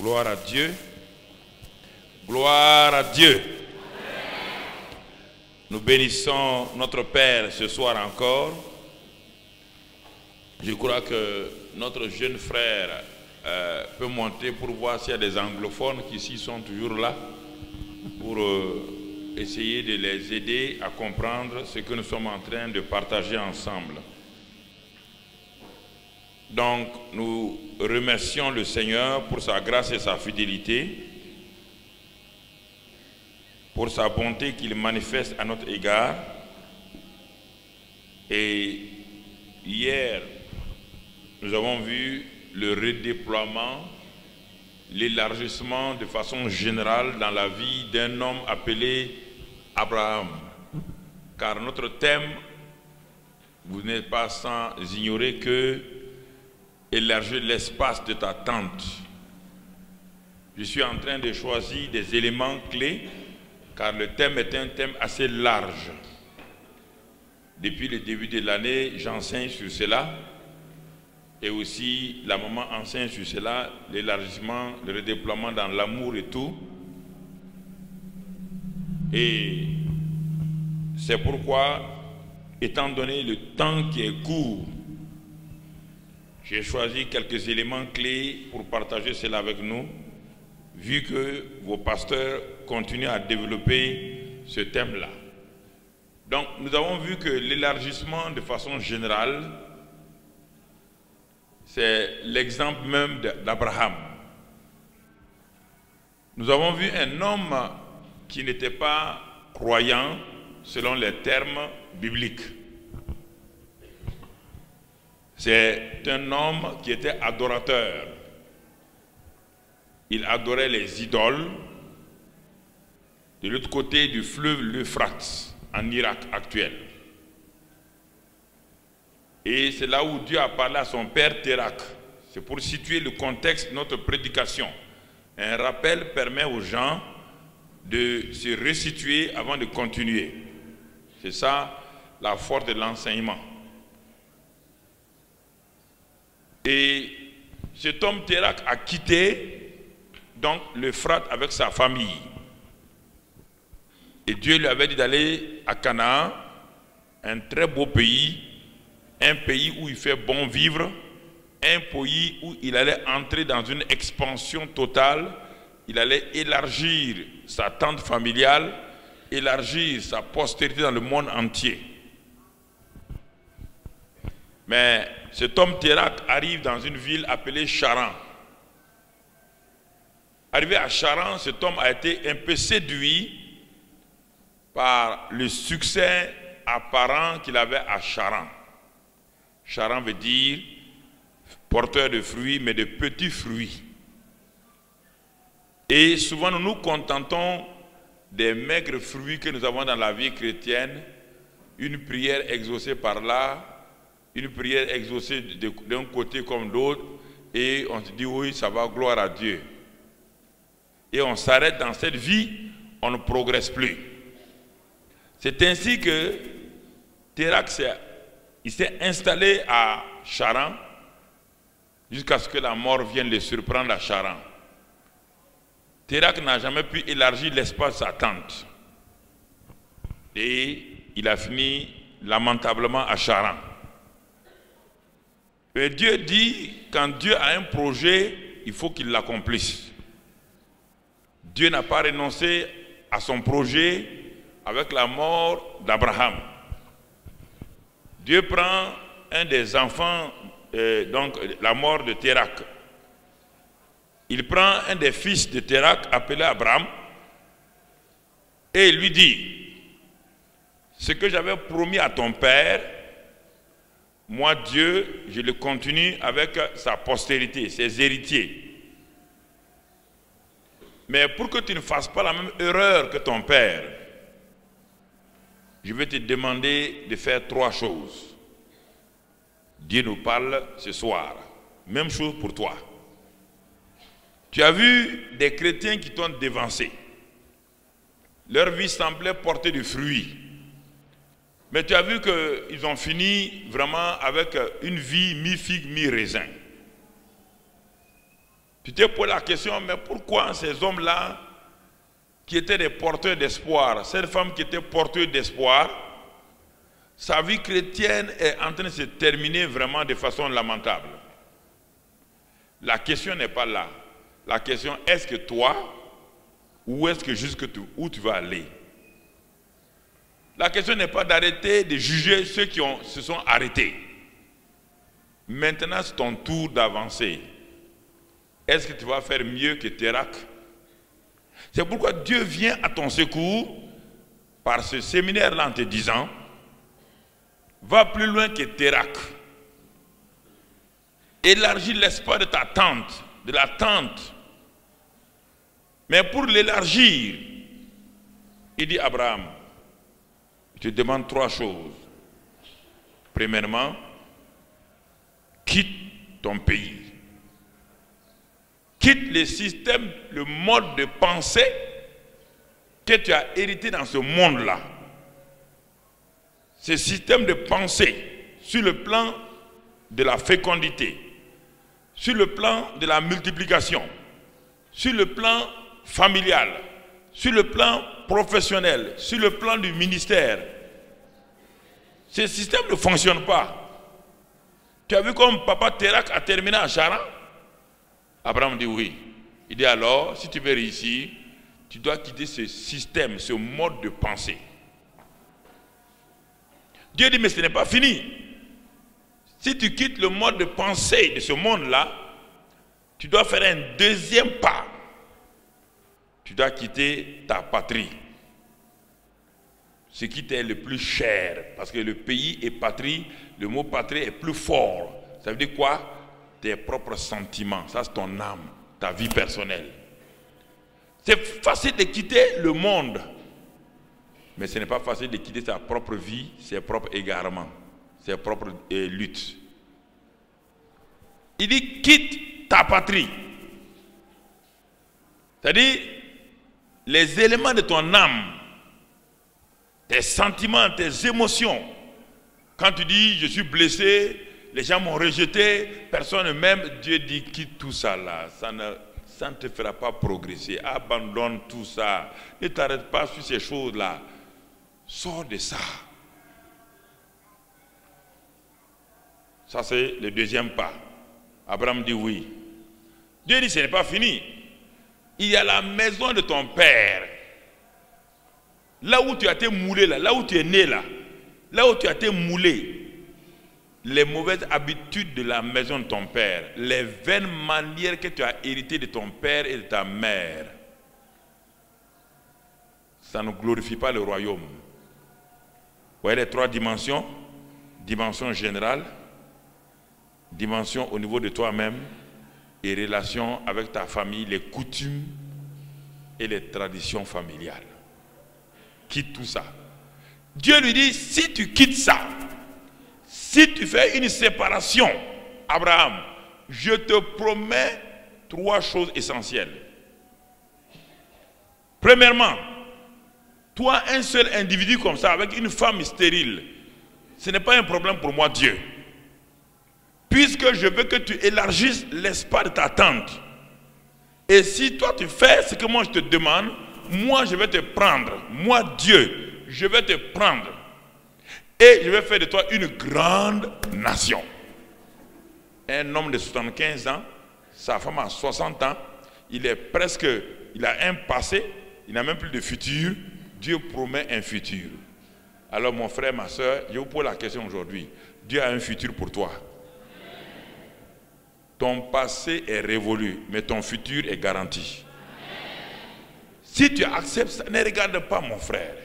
Gloire à Dieu. Gloire à Dieu. Nous bénissons notre Père ce soir encore. Je crois que notre jeune frère peut monter pour voir s'il y a des anglophones qui ici sont toujours là pour essayer de les aider à comprendre ce que nous sommes en train de partager ensemble. Donc, nous remercions le Seigneur pour sa grâce et sa fidélité, pour sa bonté qu'il manifeste à notre égard. Et hier, nous avons vu le redéploiement, l'élargissement de façon générale dans la vie d'un homme appelé Abraham. Car notre thème, vous n'êtes pas sans ignorer que élargir l'espace de ta tente. Je suis en train de choisir des éléments clés, car le thème est un thème assez large. Depuis le début de l'année, j'enseigne sur cela, et aussi la maman enseigne sur cela, l'élargissement, le redéploiement dans l'amour et tout. Et c'est pourquoi, étant donné le temps qui est court, j'ai choisi quelques éléments clés pour partager cela avec nous, vu que vos pasteurs continuent à développer ce thème-là. Donc, nous avons vu que l'élargissement de façon générale, c'est l'exemple même d'Abraham. Nous avons vu un homme qui n'était pas croyant selon les termes bibliques. C'est un homme qui était adorateur. Il adorait les idoles de l'autre côté du fleuve l'Euphrate, en Irak actuel. Et c'est là où Dieu a parlé à son père Térak. C'est pour situer le contexte de notre prédication. Un rappel permet aux gens de se resituer avant de continuer. C'est ça la force de l'enseignement. Et cet homme Térak a quitté donc l'Euphrate avec sa famille. Et Dieu lui avait dit d'aller à Canaan, un très beau pays, un pays où il fait bon vivre, un pays où il allait entrer dans une expansion totale, il allait élargir sa tente familiale, élargir sa postérité dans le monde entier. Mais cet homme Térak arrive dans une ville appelée Charan. Arrivé à Charan, cet homme a été un peu séduit par le succès apparent qu'il avait à Charan. Charan veut dire porteur de fruits, mais de petits fruits. Et souvent nous nous contentons des maigres fruits que nous avons dans la vie chrétienne, une prière exaucée par là, une prière exaucée d'un côté comme d'autre, et on se dit oui, ça va, gloire à Dieu. Et on s'arrête dans cette vie, on ne progresse plus. C'est ainsi que Térak s'est installé à Charan jusqu'à ce que la mort vienne le surprendre à Charan. Térak n'a jamais pu élargir l'espace de sa tente. Et il a fini lamentablement à Charan. Mais Dieu dit, quand Dieu a un projet, il faut qu'il l'accomplisse. Dieu n'a pas renoncé à son projet avec la mort d'Abraham. Dieu prend un des enfants, donc la mort de Térak. Il prend un des fils de Térak appelé Abraham et il lui dit, ce que j'avais promis à ton père, moi Dieu, je le continue avec sa postérité, ses héritiers. Mais pour que tu ne fasses pas la même erreur que ton père, je vais te demander de faire 3 choses. Dieu nous parle ce soir. Même chose pour toi. Tu as vu des chrétiens qui t'ont dévancé. Leur vie semblait porter du fruit. Mais tu as vu qu'ils ont fini vraiment avec une vie mi-figue, mi-raisin. Tu t'es posé la question, mais pourquoi ces hommes-là, qui étaient des porteurs d'espoir, cette femme qui était porteuse d'espoir, sa vie chrétienne est en train de se terminer vraiment de façon lamentable. La question n'est pas là. La question, est-ce que toi, ou est-ce que où tu vas aller? La question n'est pas d'arrêter de juger ceux qui se sont arrêtés. Maintenant, c'est ton tour d'avancer. Est-ce que tu vas faire mieux que Térak? C'est pourquoi Dieu vient à ton secours par ce séminaire-là en te disant, va plus loin que Térak. Élargis l'espace de ta tente, de la tente. Mais pour l'élargir, il dit Abraham, je te demande 3 choses. Premièrement, quitte ton pays. Quitte le système, le mode de pensée que tu as hérité dans ce monde-là. Ce système de pensée sur le plan de la fécondité, sur le plan de la multiplication, sur le plan familial, sur le plan professionnel, sur le plan du ministère. Ce système ne fonctionne pas. Tu as vu comme papa Térak a terminé à Charan? Abraham dit oui. Il dit alors, si tu veux réussir, tu dois quitter ce système, ce mode de pensée. Dieu dit, mais ce n'est pas fini. Si tu quittes le mode de pensée de ce monde-là, tu dois faire un deuxième pas. Tu dois quitter ta patrie. Ce qui t'est le plus cher. Parce que le pays et patrie, le mot patrie est plus fort. Ça veut dire quoi? Tes propres sentiments. Ça, c'est ton âme, ta vie personnelle. C'est facile de quitter le monde. Mais ce n'est pas facile de quitter sa propre vie, ses propres égarements, ses propres luttes. Il dit, quitte ta patrie. C'est-à-dire, les éléments de ton âme, tes sentiments, tes émotions. Quand tu dis, je suis blessé, les gens m'ont rejeté, personne ne m'aime, Dieu dit, quitte tout ça là. Ça ne te fera pas progresser. Abandonne tout ça. Ne t'arrête pas sur ces choses-là. Sors de ça. Ça, c'est le deuxième pas. Abraham dit oui. Dieu dit, ce n'est pas fini. Il y a la maison de ton père. Là où tu as été moulé, là où tu es né, là où tu as été moulé. Les mauvaises habitudes de la maison de ton père, les vaines manières que tu as héritées de ton père et de ta mère, ça ne glorifie pas le royaume. Vous voyez les 3 dimensions? Dimension générale, dimension au niveau de toi-même et relation avec ta famille, les coutumes et les traditions familiales. Quitte tout ça. Dieu lui dit, si tu quittes ça, si tu fais une séparation, Abraham, je te promets 3 choses essentielles. Premièrement, toi, un seul individu comme ça, avec une femme stérile, ce n'est pas un problème pour moi, Dieu. Puisque je veux que tu élargisses l'espace de ta tente. Et si toi tu fais ce que moi je te demande, moi je vais te prendre. Moi, Dieu, je vais te prendre. Et je vais faire de toi une grande nation. Un homme de 75 ans, sa femme a 60 ans, il a un passé, il n'a même plus de futur. Dieu promet un futur. Alors mon frère, ma soeur, je vous pose la question aujourd'hui. Dieu a un futur pour toi. Ton passé est révolu, mais ton futur est garanti. Si tu acceptes ça, ne regarde pas mon frère.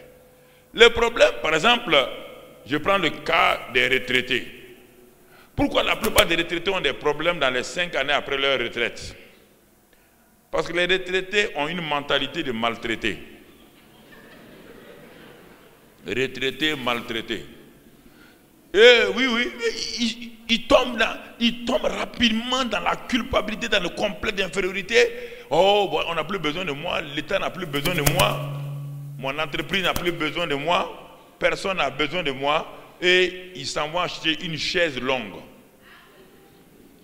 Le problème, par exemple, je prends le cas des retraités. Pourquoi la plupart des retraités ont des problèmes dans les 5 années après leur retraite? Parce que les retraités ont une mentalité de maltraité. Retraités, maltraités. Et oui, ils tombent rapidement dans la culpabilité, dans le complexe d'infériorité. Oh, bon, on n'a plus besoin de moi, l'État n'a plus besoin de moi, mon entreprise n'a plus besoin de moi, personne n'a besoin de moi, et ils s'en vont acheter une chaise longue.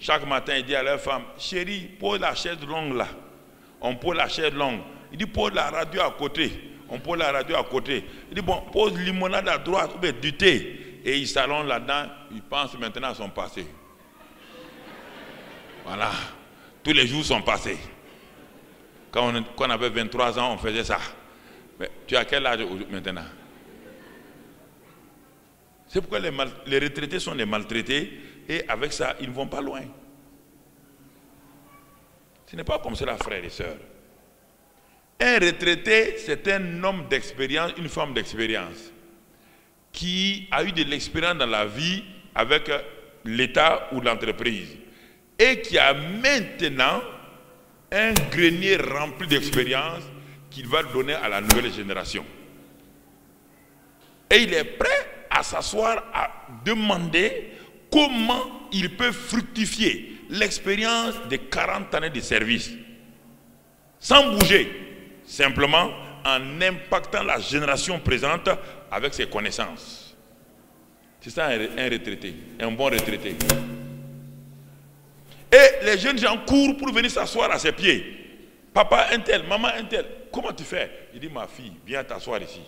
Chaque matin, il dit à leur femme, chérie, pose la chaise longue là. On pose la chaise longue. Il dit, pose la radio à côté. On pose la radio à côté. Il dit, bon, pose limonade à droite ou bien du thé. Et ils s'allongent là-dedans. Ils pensent maintenant à son passé. Voilà. Tous les jours sont passés. Quand on avait 23 ans, on faisait ça. Mais tu as quel âge maintenant? C'est pourquoi les retraités sont des maltraités et avec ça, ils ne vont pas loin. Ce n'est pas comme cela, frères et sœurs. Un retraité, c'est un homme d'expérience, une femme d'expérience qui a eu de l'expérience dans la vie avec l'État ou l'entreprise et qui a maintenant un grenier rempli d'expérience qu'il va donner à la nouvelle génération. Et il est prêt à s'asseoir, à demander comment il peut fructifier l'expérience de 40 années de service sans bouger, simplement en impactant la génération présente avec ses connaissances. C'est ça un retraité, un bon retraité. Et les jeunes gens courent pour venir s'asseoir à ses pieds. Papa un tel, maman un tel, comment tu fais? Il dit, ma fille, viens t'asseoir ici.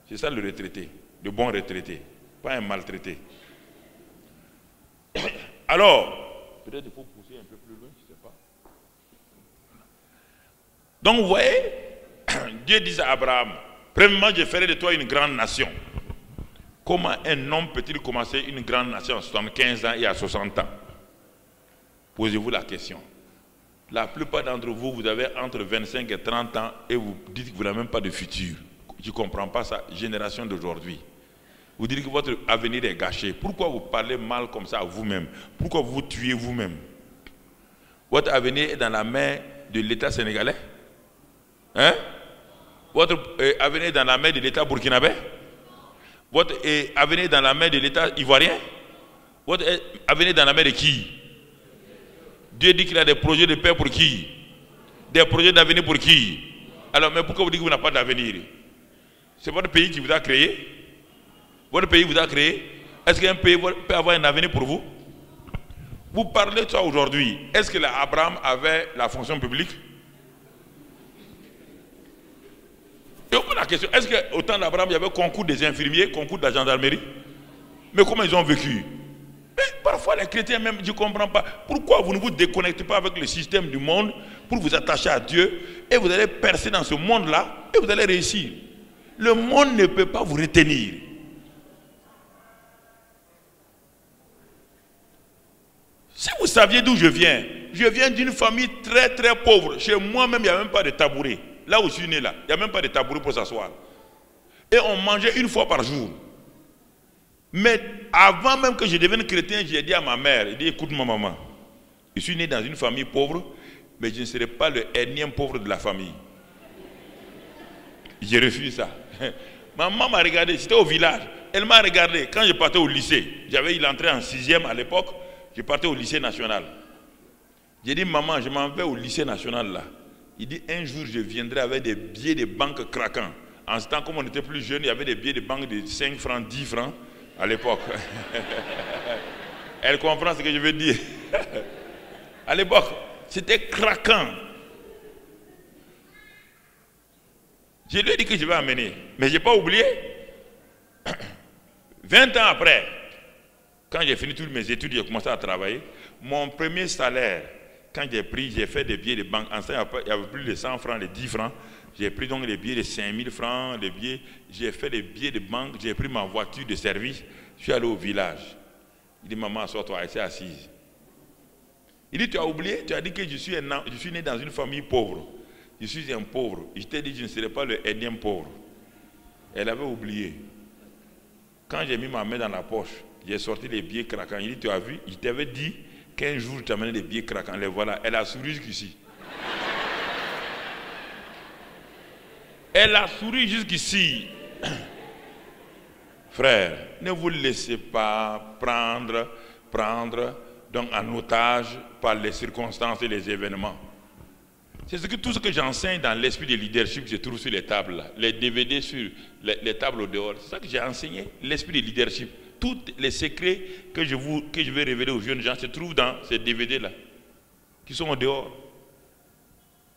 C'est ça le retraité, le bon retraité, pas un maltraité. Alors, peut-être il faut pousser un peu plus loin, je ne sais pas. Donc vous voyez, Dieu dit à Abraham, premièrement, je ferai de toi une grande nation. Comment un homme peut-il commencer une grande nation à 75 ans et à 60 ans? Posez-vous la question. La plupart d'entre vous, vous avez entre 25 et 30 ans et vous dites que vous n'avez même pas de futur. Je ne comprends pas ça, génération d'aujourd'hui. Vous dites que votre avenir est gâché. Pourquoi vous parlez mal comme ça à vous-même? Pourquoi vous vous tuez vous-même? Votre avenir est dans la main de l'État sénégalais? Hein? Votre avenir est dans la main de l'État burkinabé? Votre avenir est dans la main de l'État ivoirien? Votre avenir est dans la main de qui? Dieu dit qu'il a des projets de paix pour qui? Des projets d'avenir pour qui? Alors, mais pourquoi vous dites que vous n'avez pas d'avenir? C'est votre pays qui vous a créé? Votre pays vous a créé? Est-ce qu'un pays peut avoir un avenir pour vous? Vous parlez de ça aujourd'hui. Est-ce que Abraham avait la fonction publique? Et au la question, est-ce qu'au temps d'Abraham, il y avait concours des infirmiers, concours de la gendarmerie? Mais comment ils ont vécu? Mais parfois les chrétiens même, je ne comprends pas. Pourquoi vous ne vous déconnectez pas avec le système du monde pour vous attacher à Dieu et vous allez percer dans ce monde-là et vous allez réussir? Le monde ne peut pas vous retenir. Si vous saviez d'où je viens d'une famille très très pauvre. Chez moi-même, il n'y a même pas de tabouret. Là où je suis né, là, il n'y a même pas de tabouret pour s'asseoir. Et on mangeait une fois par jour. Mais avant même que je devienne chrétien, j'ai dit à ma mère, il dit, écoute ma maman, je suis né dans une famille pauvre, mais je ne serai pas le énième pauvre de la famille. J'ai refusé ça. Maman m'a regardé, c'était au village. Elle m'a regardé quand je partais au lycée. Il entrait en 6e à l'époque. Je partais au lycée national. J'ai dit, maman, je m'en vais au lycée national là. Il dit, un jour je viendrai avec des billets de banque craquants. En ce temps, comme on était plus jeune, il y avait des billets de banque de 5 francs, 10 francs à l'époque. Elle comprend ce que je veux dire. À l'époque, c'était craquant. Je lui ai dit que je vais amener. Mais je n'ai pas oublié. 20 ans après, quand j'ai fini toutes mes études, j'ai commencé à travailler. Mon premier salaire, quand j'ai fait des billets de banque. En ce temps, il n'y avait plus de 100 francs, de 10 francs. J'ai pris donc les billets de 5000 francs, les billets. J'ai fait des billets de banque. J'ai pris ma voiture de service. Je suis allé au village. Il dit, maman, assois-toi, elle s'est assise. Il dit, tu as oublié, tu as dit que je suis né dans une famille pauvre. Je suis un pauvre. Je t'ai dit que je ne serai pas le énième pauvre. Elle avait oublié. Quand j'ai mis ma main dans la poche, j'ai sorti les billets craquants. Il dit, tu as vu, je t'avais dit qu'un jour je t'amenais des billets craquants. Les voilà. Elle a souri jusqu'ici. Elle a souri jusqu'ici. Frère, ne vous laissez pas prendre donc en otage par les circonstances et les événements. C'est tout ce que j'enseigne dans l'esprit de leadership que je trouve sur les tables, là. Les DVD sur les tables au dehors. C'est ça que j'ai enseigné, l'esprit de leadership. tous les secrets que je vais révéler aux jeunes gens se trouvent dans ces DVD-là, qui sont au dehors.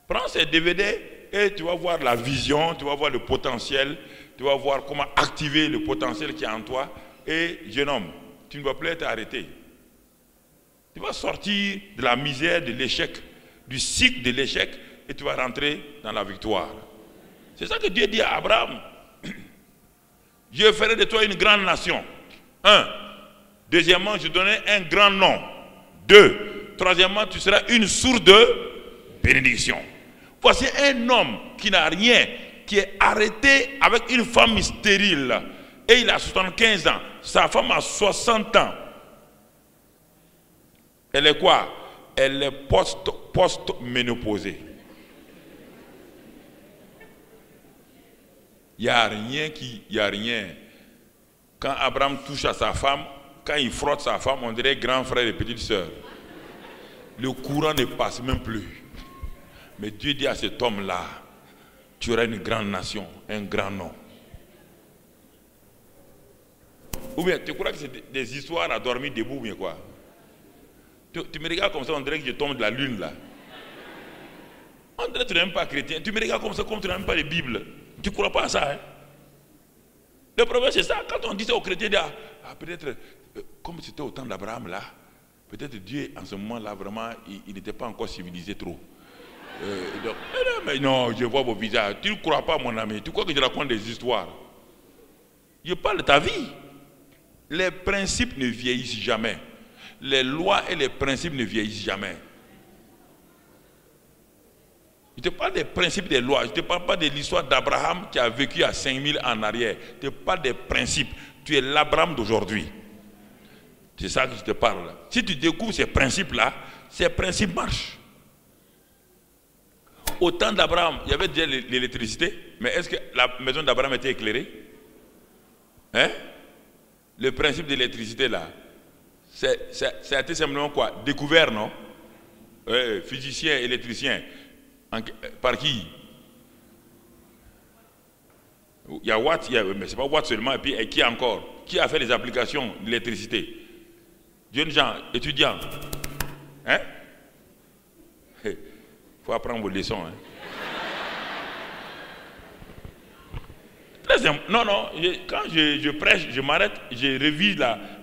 Prends ces DVD et tu vas voir la vision, tu vas voir le potentiel, tu vas voir comment activer le potentiel qui est en toi. Et jeune homme, tu ne vas plus être arrêté. Tu vas sortir de la misère, de l'échec, du cycle de l'échec, et tu vas rentrer dans la victoire. C'est ça que Dieu dit à Abraham. Je ferai de toi une grande nation. 1. Deuxièmement, je donnerai un grand nom. 2. Troisièmement, tu seras une source de bénédiction. Voici un homme qui n'a rien, qui est arrêté avec une femme stérile. Et il a 75 ans. Sa femme a 60 ans. Elle est quoi? Elle est post-ménopausée. Il n'y a rien. Quand Abraham touche à sa femme, quand il frotte sa femme, on dirait grand frère et petite sœur. Le courant ne passe même plus. Mais Dieu dit à cet homme-là, tu auras une grande nation, un grand nom. Ou bien, tu crois que c'est des histoires à dormir debout ou bien quoi? Tu me regardes comme ça, on dirait que je tombe de la lune là. On dirait que tu n'aimes pas chrétien. Tu me regardes comme ça, comme tu n'aimes pas les Bibles. Tu ne crois pas à ça, hein? Le problème c'est ça. Quand on dit ça aux chrétiens, peut-être, comme c'était au temps d'Abraham là, peut-être Dieu en ce moment-là, vraiment, il n'était pas encore civilisé trop. Donc, mais non, je vois vos visages. Tu ne crois pas, mon ami. Tu crois que je raconte des histoires? Je parle de ta vie. Les principes ne vieillissent jamais. Les lois et les principes ne vieillissent jamais. Je te parle des principes des lois. Je ne te parle pas de l'histoire d'Abraham qui a vécu à 5000 en arrière. Je te parle des principes. Tu es l'Abraham d'aujourd'hui. C'est ça que je te parle. Si tu découvres ces principes-là, ces principes marchent. Au temps d'Abraham, il y avait déjà l'électricité, mais est-ce que la maison d'Abraham était éclairée? Hein? Le principe de l'électricité là, c'est assez simplement quoi? Découvert, non? Physicien, électricien. Par qui? Il y a Watt, mais ce n'est pas Watt seulement, et puis qui encore? Qui a fait les applications de l'électricité? Jeunes gens, étudiants. Hein? Il faut apprendre vos leçons. Hein? Non, quand je prêche, je m'arrête, je révise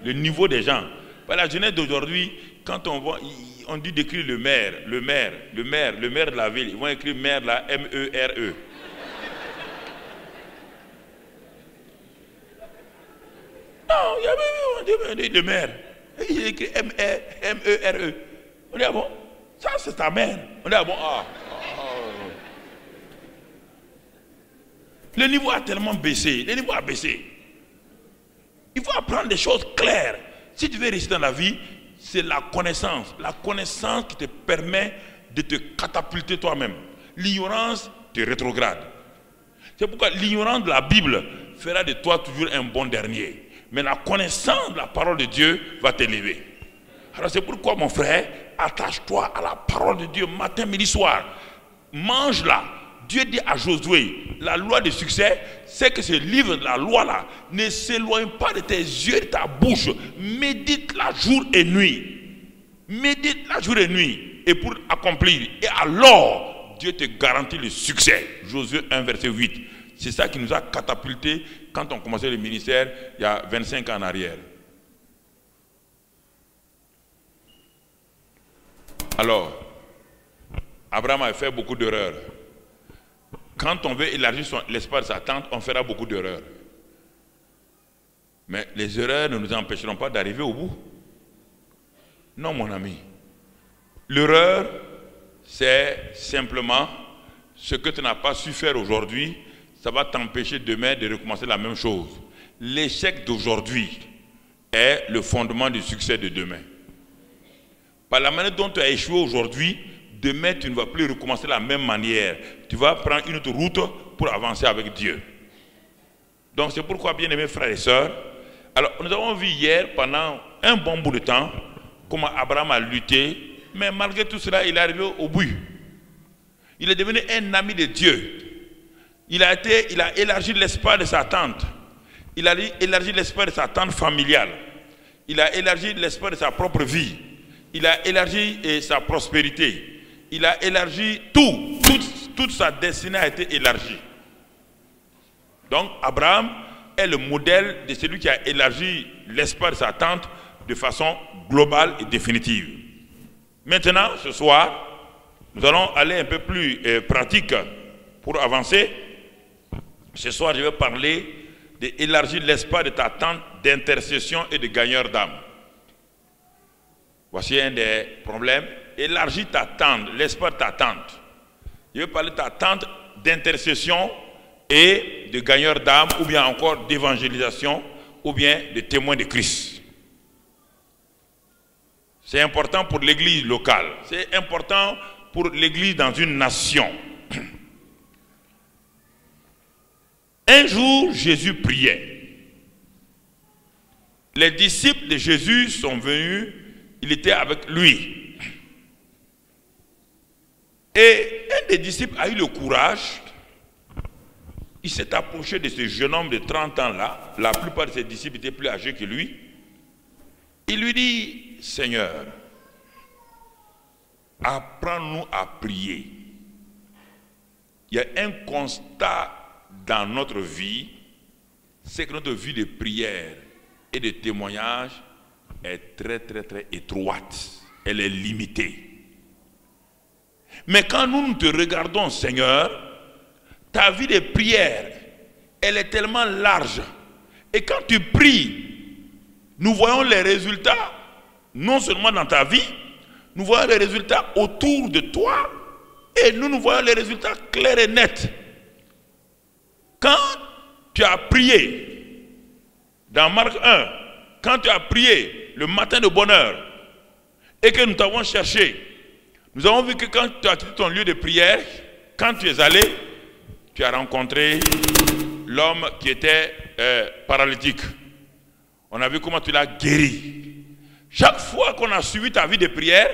le niveau des gens. Par la jeunesse d'aujourd'hui, quand on dit d'écrire le maire de la ville, ils vont écrire maire là, M-E-R-E. Non, il y avait le maire. Il a écrit M-E-R-E. On dit, ah bon? Ça, c'est ta mère. On dit, ah bon? Le niveau a tellement baissé. Le niveau a baissé. Il faut apprendre des choses claires. Si tu veux réussir dans la vie, c'est la connaissance. La connaissance qui te permet de te catapulter toi-même. L'ignorance te rétrograde. C'est pourquoi l'ignorance de la Bible fera de toi toujours un bon dernier. Mais la connaissance de la parole de Dieu va t'élever. Alors c'est pourquoi mon frère, attache-toi à la parole de Dieu matin, midi, soir. Mange-la. Dieu dit à Josué, la loi du succès, c'est que ce livre de la loi-là ne s'éloigne pas de tes yeux et de ta bouche. Médite-la jour et nuit. Médite-la jour et nuit. Et pour accomplir. Et alors, Dieu te garantit le succès. Josué 1, verset 8. C'est ça qui nous a catapultés quand on commençait le ministère il y a 25 ans en arrière. Alors, Abraham a fait beaucoup d'erreurs. Quand on veut élargir l'espace de sa tente, on fera beaucoup d'erreurs. Mais les erreurs ne nous empêcheront pas d'arriver au bout. Non, mon ami. L'erreur, c'est simplement ce que tu n'as pas su faire aujourd'hui, ça va t'empêcher demain de recommencer la même chose. L'échec d'aujourd'hui est le fondement du succès de demain. Par la manière dont tu as échoué aujourd'hui, demain, tu ne vas plus recommencer de la même manière. Tu vas prendre une autre route pour avancer avec Dieu. Donc, c'est pourquoi, bien aimés frères et sœurs, alors, nous avons vu hier, pendant un bon bout de temps, comment Abraham a lutté, mais malgré tout cela, il est arrivé au but. Il est devenu un ami de Dieu. Il a élargi l'espace de sa tente. Il a élargi l'espace de sa tente familiale. Il a élargi l'espace de sa propre vie. Il a élargi sa prospérité. Il a élargi tout. Toute sa destinée a été élargie. Donc, Abraham est le modèle de celui qui a élargi l'espace de sa tente de façon globale et définitive. Maintenant, ce soir, nous allons aller un peu plus pratique pour avancer. Ce soir, je vais parler d'élargir l'espace de ta tente d'intercession et de gagneur d'âme. Voici un des problèmes. Élargis ta tente, l'espace de ta tente. Je vais parler de ta tente d'intercession et de gagneur d'âme, ou bien encore d'évangélisation, ou bien de témoin de Christ. C'est important pour l'église locale. C'est important pour l'église dans une nation. Un jour, Jésus priait. Les disciples de Jésus sont venus, il était avec lui. Et un des disciples a eu le courage, il s'est approché de ce jeune homme de 30 ans-là, la plupart de ses disciples étaient plus âgés que lui. Il lui dit, Seigneur, apprends-nous à prier. Il y a un constat dans notre vie, c'est que notre vie de prière et de témoignage est très étroite. Elle est limitée. Mais quand nous te regardons, Seigneur, ta vie de prière, elle est tellement large. Et quand tu pries, nous voyons les résultats, non seulement dans ta vie, nous voyons les résultats autour de toi, et nous voyons les résultats clairs et nets. Quand tu as prié, dans Marc 1, quand tu as prié le matin de bonne heure, et que nous t'avons cherché, nous avons vu que quand tu as quitté ton lieu de prière, quand tu es allé, tu as rencontré l'homme qui était paralytique. On a vu comment tu l'as guéri. Chaque fois qu'on a suivi ta vie de prière,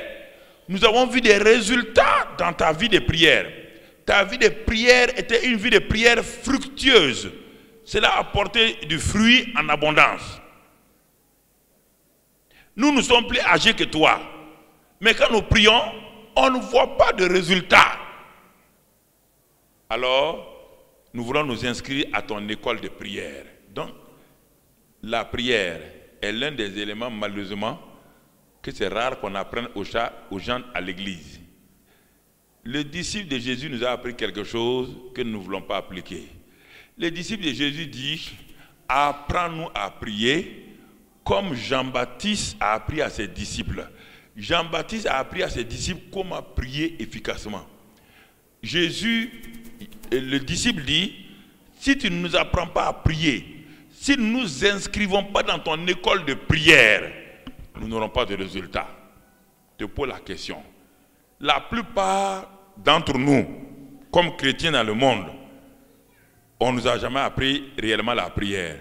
nous avons vu des résultats dans ta vie de prière. Ta vie de prière était une vie de prière fructueuse. Cela a apporté du fruit en abondance. Nous sommes plus âgés que toi. Mais quand nous prions, on ne voit pas de résultats. Alors, nous voulons nous inscrire à ton école de prière. Donc, la prière est l'un des éléments, malheureusement, que c'est rare qu'on apprenne aux gens à l'église. Le disciple de Jésus nous a appris quelque chose que nous ne voulons pas appliquer. Le disciple de Jésus dit, apprends-nous à prier comme Jean-Baptiste a appris à ses disciples. Jean-Baptiste a appris à ses disciples comment prier efficacement. Jésus, le disciple dit, si tu ne nous apprends pas à prier, si nous ne nous inscrivons pas dans ton école de prière, nous n'aurons pas de résultat. Je te pose la question. La plupart d'entre nous, comme chrétiens dans le monde, on ne nous a jamais appris réellement la prière.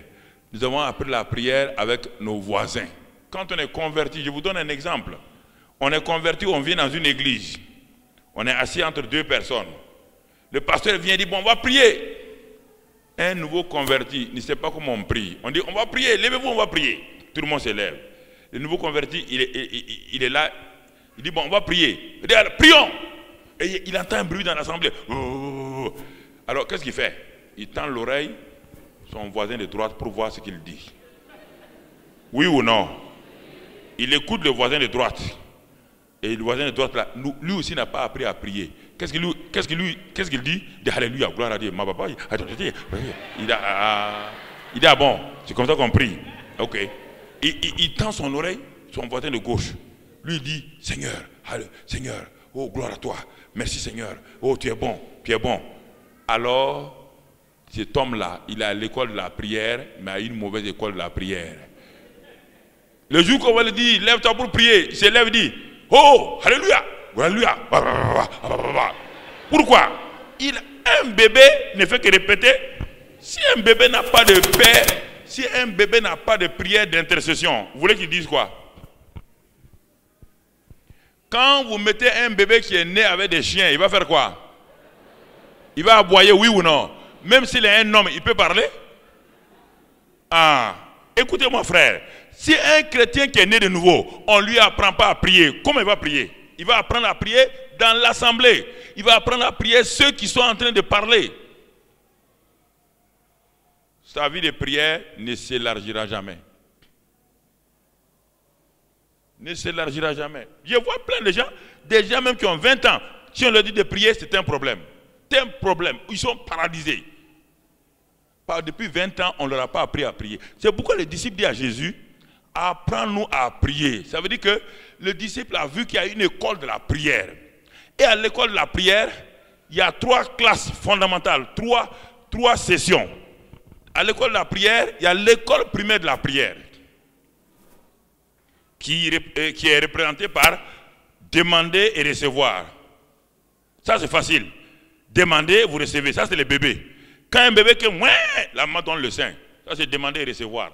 Nous avons appris la prière avec nos voisins. Quand on est converti, je vous donne un exemple. On est converti, on vient dans une église. On est assis entre deux personnes. Le pasteur vient et dit, bon, on va prier. Un nouveau converti ne sait pas comment on prie. On dit, on va prier, levez-vous, on va prier. Tout le monde se lève. Le nouveau converti, il est là. Il dit, bon, on va prier. Il dit, alors, prions. Et il entend un bruit dans l'assemblée. Oh. Alors, qu'est-ce qu'il fait? Il tend l'oreille, son voisin de droite, pour voir ce qu'il dit. Oui ou non? Il écoute le voisin de droite. Et le voisin de droite, là, lui aussi n'a pas appris à prier. Qu'est-ce qu'il dit? Il dit, alléluia, gloire à Dieu. Ma papa, il dit, ah bon, c'est comme ça qu'on prie. Ok. Il tend son oreille, son voisin de gauche. Lui dit, Seigneur, Seigneur, oh gloire à toi, merci Seigneur, oh tu es bon, tu es bon. Alors, cet homme-là, il est à l'école de la prière, mais à une mauvaise école de la prière. Le jour qu'on va lui dire, lève-toi pour prier, il se lève et dit, oh, alléluia, alléluia. Pourquoi? Un bébé ne fait que répéter. Si un bébé n'a pas de paix, si un bébé n'a pas de prière d'intercession, vous voulez qu'il dise quoi? Quand vous mettez un bébé qui est né avec des chiens, il va faire quoi? Il va aboyer, oui ou non? Même s'il est un homme, il peut parler? Ah, écoutez-moi frère, si un chrétien qui est né de nouveau, on ne lui apprend pas à prier, comment il va prier? Il va apprendre à prier dans l'assemblée. Il va apprendre à prier ceux qui sont en train de parler. Sa vie de prière ne s'élargira jamais. Ne s'élargira jamais. Je vois plein de gens, des gens même qui ont 20 ans, si on leur dit de prier, c'est un problème. C'est un problème. Ils sont paralysés. Depuis 20 ans, on ne leur a pas appris à prier. C'est pourquoi les disciples disent à Jésus, apprends-nous à prier. Ça veut dire que le disciple a vu qu'il y a une école de la prière. Et à l'école de la prière, il y a 3 classes fondamentales, 3 sessions. À l'école de la prière, il y a l'école primaire de la prière, qui est représentée par demander et recevoir. Ça, c'est facile. Demander, vous recevez. Ça, c'est les bébés. Quand un bébé qui la maman donne le sein. Ça, c'est demander et recevoir.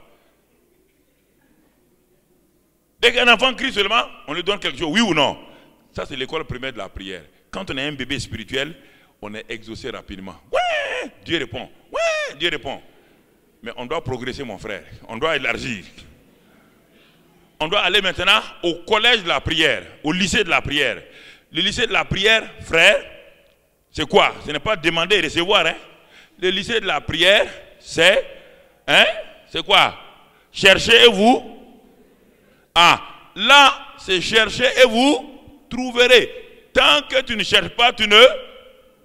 Dès qu'un enfant crie seulement, on lui donne quelque chose, oui ou non. Ça, c'est l'école primaire de la prière. Quand on est un bébé spirituel, on est exaucé rapidement. Ouais, Dieu répond. Ouais, Dieu répond. Mais on doit progresser, mon frère. On doit élargir. On doit aller maintenant au collège de la prière, au lycée de la prière. Le lycée de la prière, frère, c'est quoi? Ce n'est pas demander et recevoir. Hein? Le lycée de la prière, c'est quoi? Cherchez et vous. Ah, là, c'est chercher et vous trouverez. Tant que tu ne cherches pas, tu ne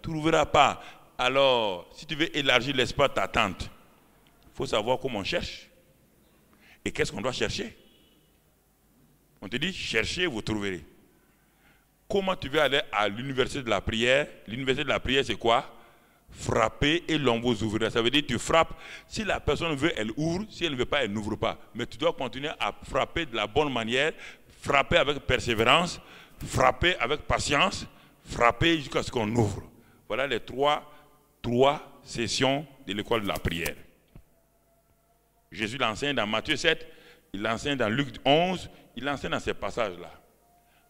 trouveras pas. Alors, si tu veux élargir l'espace d'attente, il faut savoir comment on cherche. Et qu'est-ce qu'on doit chercher? On te dit, cherchez, vous trouverez. Comment tu veux aller à l'université de la prière? L'université de la prière, c'est quoi? Frapper et l'on vous ouvrira. Ça veut dire tu frappes. Si la personne veut, elle ouvre. Si elle ne veut pas, elle n'ouvre pas. Mais tu dois continuer à frapper de la bonne manière, frapper avec persévérance, frapper avec patience, frapper jusqu'à ce qu'on ouvre. Voilà les trois sessions de l'école de la prière. Jésus l'enseigne dans Matthieu 7, il l'enseigne dans Luc 11, il l'enseigne dans ces passages-là.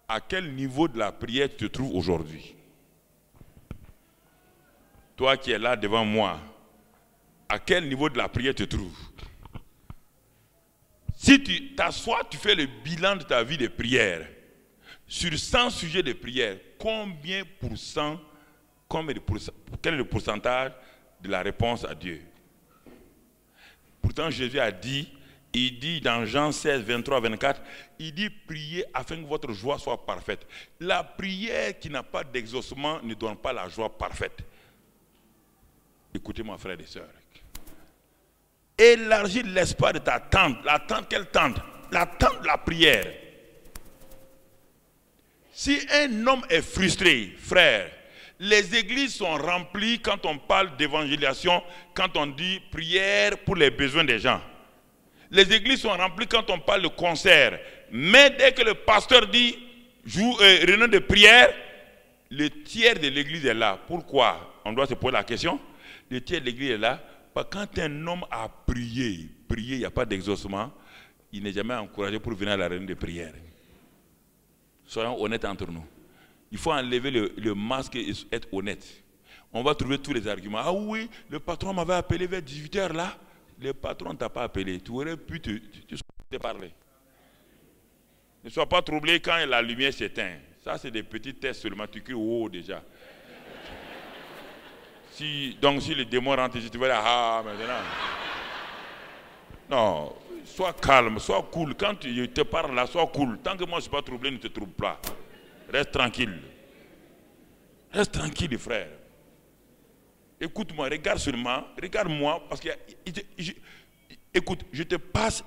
À quel niveau de la prière tu te trouves aujourd'hui? Toi qui es là devant moi, à quel niveau de la prière tu te trouves? Si tu t'assois, tu fais le bilan de ta vie de prière. Sur 100 sujets de prière, quel est le pourcentage de la réponse à Dieu? Pourtant, Jésus a dit, il dit dans Jean 16, 23, 24, il dit priez afin que votre joie soit parfaite. La prière qui n'a pas d'exaucement ne donne pas la joie parfaite. Écoutez-moi, frères et sœurs. Élargis l'espace de ta tente. La tente, quelle tente? La tente de la prière. Si un homme est frustré, frère, les églises sont remplies quand on parle d'évangélisation, quand on dit prière pour les besoins des gens. Les églises sont remplies quand on parle de concert. Mais dès que le pasteur dit réunion de prière, le tiers de l'église est là. Pourquoi? On doit se poser la question. Le tiers de l'église est là. Parce que quand un homme a prié, il n'y a pas d'exaucement, il n'est jamais encouragé pour venir à la réunion de prière. Soyons honnêtes entre nous. Il faut enlever le masque et être honnête. On va trouver tous les arguments. Ah oui, le patron m'avait appelé vers 18h là. Le patron ne t'a pas appelé. Tu aurais pu te parler. Ne sois pas troublé quand la lumière s'éteint. Ça, c'est des petits tests seulement. Tu cries oh déjà. Donc, si le démon rentre ici, tu vas dire ah maintenant. Non, sois calme, sois cool. Quand je te parle là, sois cool. Tant que moi je ne suis pas troublé, ne te trouble pas. Reste tranquille. Reste tranquille, frère. Écoute-moi, regarde seulement, regarde-moi, parce que, écoute, je te passe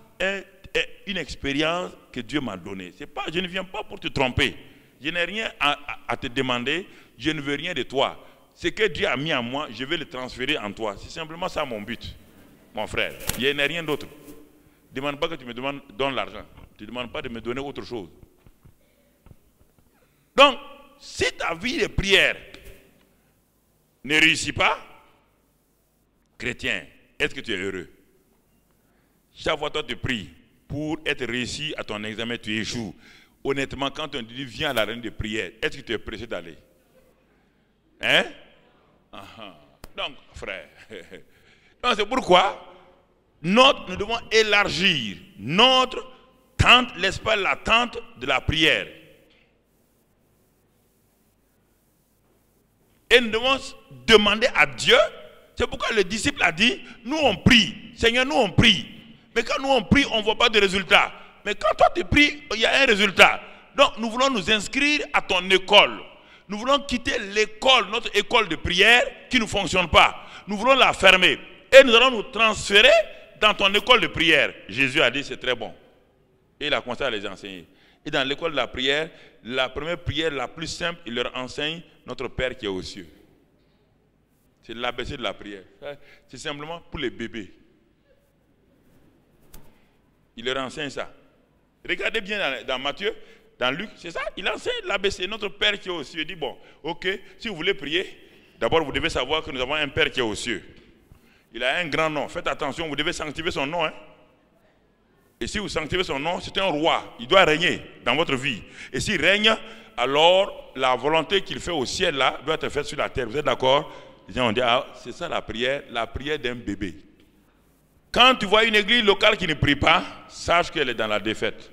une expérience que Dieu m'a donnée. Je ne viens pas pour te tromper. Je n'ai rien à te demander, je ne veux rien de toi. Ce que Dieu a mis en moi, je vais le transférer en toi. C'est simplement ça mon but, mon frère. Je n'ai rien d'autre. Ne demande pas que tu me donnes l'argent. Tu ne demandes pas de me donner autre chose. Donc, si ta vie de prière ne réussit pas, chrétien, est-ce que tu es heureux? Chaque fois que tu pries pour être réussi à ton examen, tu échoues. Honnêtement, quand on te dit viens à la réunion de prière, est-ce que tu es pressé d'aller? Hein? Donc, frère, c'est pourquoi nous devons élargir notre tente, l'espace, la tente de la prière. Et nous devons demander à Dieu. C'est pourquoi le disciple a dit, nous on prie. Seigneur, nous on prie. Mais quand nous on prie, on ne voit pas de résultat. Mais quand toi tu pries, il y a un résultat. Donc nous voulons nous inscrire à ton école. Nous voulons quitter l'école, notre école de prière qui ne fonctionne pas. Nous voulons la fermer. Et nous allons nous transférer dans ton école de prière. Jésus a dit, c'est très bon. Et il a commencé à les enseigner. Et dans l'école de la prière, la première prière la plus simple, il leur enseigne notre Père qui est aux cieux. C'est l'ABC de la prière. C'est simplement pour les bébés. Il leur enseigne ça. Regardez bien dans Matthieu, dans Luc, c'est ça. Il enseigne l'ABC, notre Père qui est aux cieux. Il dit, bon, ok, si vous voulez prier, d'abord vous devez savoir que nous avons un Père qui est aux cieux. Il a un grand nom. Faites attention, vous devez sanctifier son nom. Hein? Et si vous sanctifiez son nom, c'est un roi. Il doit régner dans votre vie. Et s'il règne, alors la volonté qu'il fait au ciel là doit être faite sur la terre. Vous êtes d'accord? Les gens ont dit, ah, c'est ça la prière d'un bébé. Quand tu vois une église locale qui ne prie pas, sache qu'elle est dans la défaite.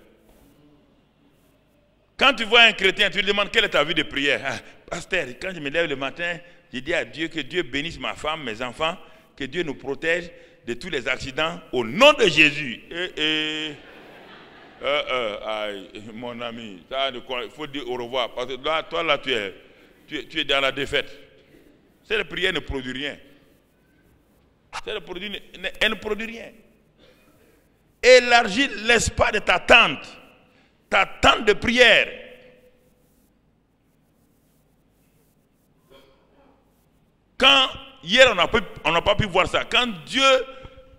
Quand tu vois un chrétien, tu lui demandes quelle est ta vie de prière. Ah, pasteur, quand je me lève le matin, je dis à Dieu que Dieu bénisse ma femme, mes enfants, que Dieu nous protège de tous les accidents au nom de Jésus. Aïe, mon ami, il faut dire au revoir. Parce que là, toi, là, tu es dans la défaite. Cette prière ne produit rien. Elle ne produit rien. Élargis l'espace de ta tente de prière. Quand, hier, on n'a pas pu voir ça. Quand Dieu,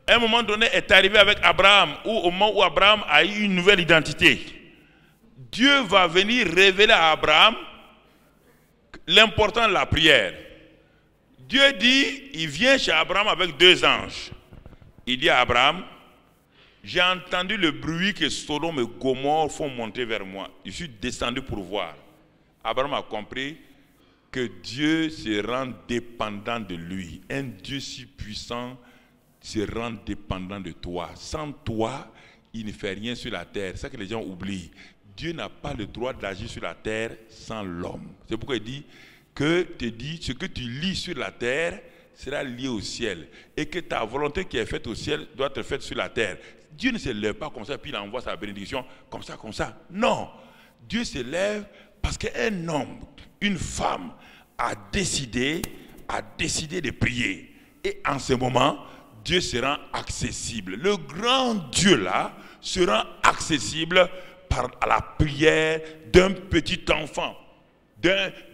à un moment donné, est arrivé avec Abraham, ou au moment où Abraham a eu une nouvelle identité, Dieu va venir révéler à Abraham l'importance de la prière. Dieu dit, il vient chez Abraham avec 2 anges. Il dit à Abraham, j'ai entendu le bruit que Sodome et Gomorrhe font monter vers moi. Je suis descendu pour voir. Abraham a compris que Dieu se rend dépendant de lui. Un Dieu si puissant se rend dépendant de toi. Sans toi, il ne fait rien sur la terre. C'est ça que les gens oublient. Dieu n'a pas le droit d'agir sur la terre sans l'homme. C'est pourquoi il dit que ce que tu lis sur la terre sera lié au ciel. Et que ta volonté qui est faite au ciel doit être faite sur la terre. Dieu ne se lève pas comme ça, puis il envoie sa bénédiction comme ça. Non. Dieu se lève parce qu'un homme, une femme a décidé de prier. Et en ce moment, Dieu se rend accessible. Le grand Dieu là se rend accessible par la prière d'un petit enfant,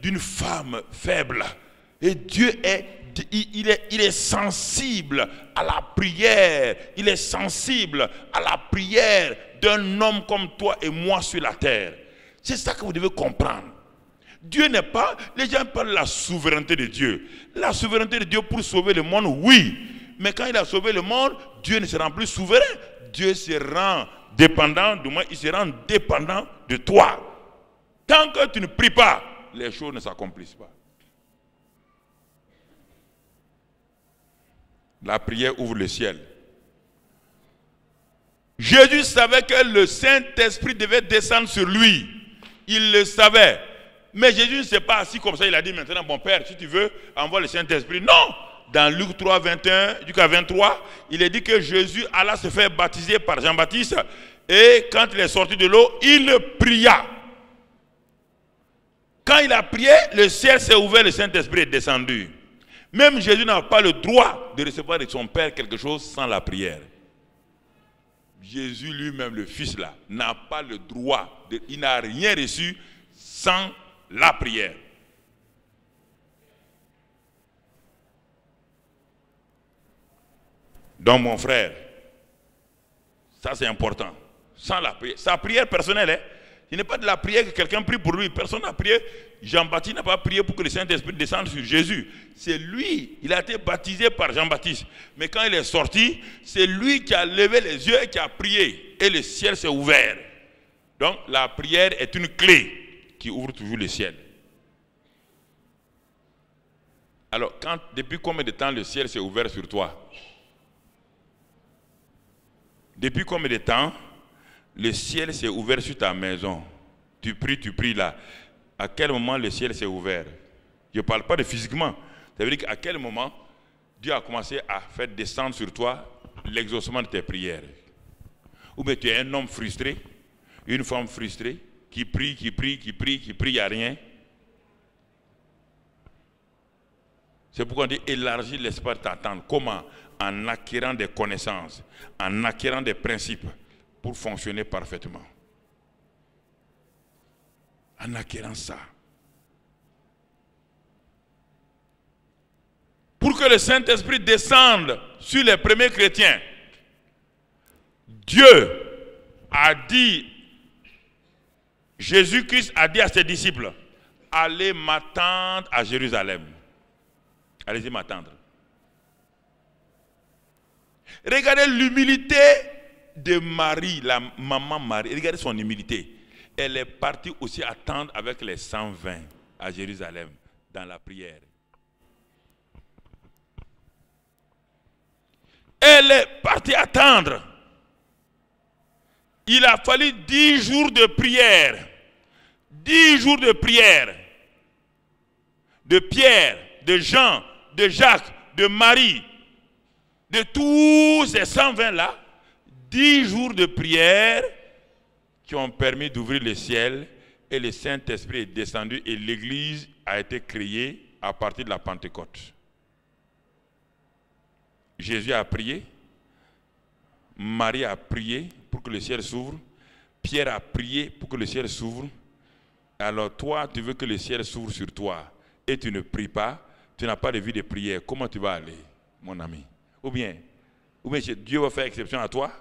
d'une femme faible. Et Dieu il est sensible à la prière. Il est sensible à la prière d'un homme comme toi et moi sur la terre. C'est ça que vous devez comprendre. Dieu n'est pas... Les gens parlent de la souveraineté de Dieu. La souveraineté de Dieu pour sauver le monde, oui. Mais quand il a sauvé le monde, Dieu ne se rend plus souverain. Dieu se rend dépendant, du moins il se rend dépendant de toi. Tant que tu ne pries pas, les choses ne s'accomplissent pas. La prière ouvre le ciel. Jésus savait que le Saint-Esprit devait descendre sur lui. Il le savait. Mais Jésus ne s'est pas assis comme ça. Il a dit maintenant, bon Père, si tu veux, envoie le Saint-Esprit. Non! Dans Luc 3, 21, jusqu'à 23, il est dit que Jésus alla se faire baptiser par Jean-Baptiste. Et quand il est sorti de l'eau, il pria. Quand il a prié, le ciel s'est ouvert, le Saint-Esprit est descendu. Même Jésus n'a pas le droit de recevoir de son Père quelque chose sans la prière. Jésus lui-même, le Fils là, n'a pas le droit, il n'a rien reçu sans la prière. Donc mon frère, ça c'est important. Sans la prière, sa prière personnelle, hein, il n'est pas de la prière que quelqu'un prie pour lui. Personne n'a prié. Jean-Baptiste n'a pas prié pour que le Saint-Esprit descende sur Jésus. C'est lui, il a été baptisé par Jean-Baptiste. Mais quand il est sorti, c'est lui qui a levé les yeux et qui a prié. Et le ciel s'est ouvert. Donc la prière est une clé qui ouvre toujours le ciel. Alors, depuis combien de temps le ciel s'est ouvert sur toi? Depuis combien de temps le ciel s'est ouvert sur ta maison? Tu pries là. À quel moment le ciel s'est ouvert? Je ne parle pas de physiquement. Ça veut dire qu'à quel moment Dieu a commencé à faire descendre sur toi l'exaucement de tes prières. Ou bien tu es un homme frustré, une femme frustrée, qui prie, il n'y a rien. C'est pourquoi on dit élargir l'espace d'attente. Comment? En acquérant des connaissances, en acquérant des principes pour fonctionner parfaitement. En acquérant ça. Pour que le Saint-Esprit descende sur les premiers chrétiens, Dieu a dit, Jésus-Christ a dit à ses disciples, allez m'attendre à Jérusalem. Allez-y m'attendre. Regardez l'humilité de Marie, la maman Marie. Regardez son humilité. Elle est partie aussi attendre avec les 120 à Jérusalem dans la prière. Elle est partie attendre. Il a fallu 10 jours de prière. 10 jours de prière. De Pierre, de Jean, de Jacques, de Marie, de tous ces 120 là. 10 jours de prière qui ont permis d'ouvrir le ciel et le Saint-Esprit est descendu et l'Église a été créée à partir de la Pentecôte. Jésus a prié, Marie a prié pour que le ciel s'ouvre, Pierre a prié pour que le ciel s'ouvre. Alors toi, tu veux que le ciel s'ouvre sur toi et tu ne pries pas, tu n'as pas de vie de prière. Comment tu vas aller, mon ami? Ou bien Dieu va faire exception à toi?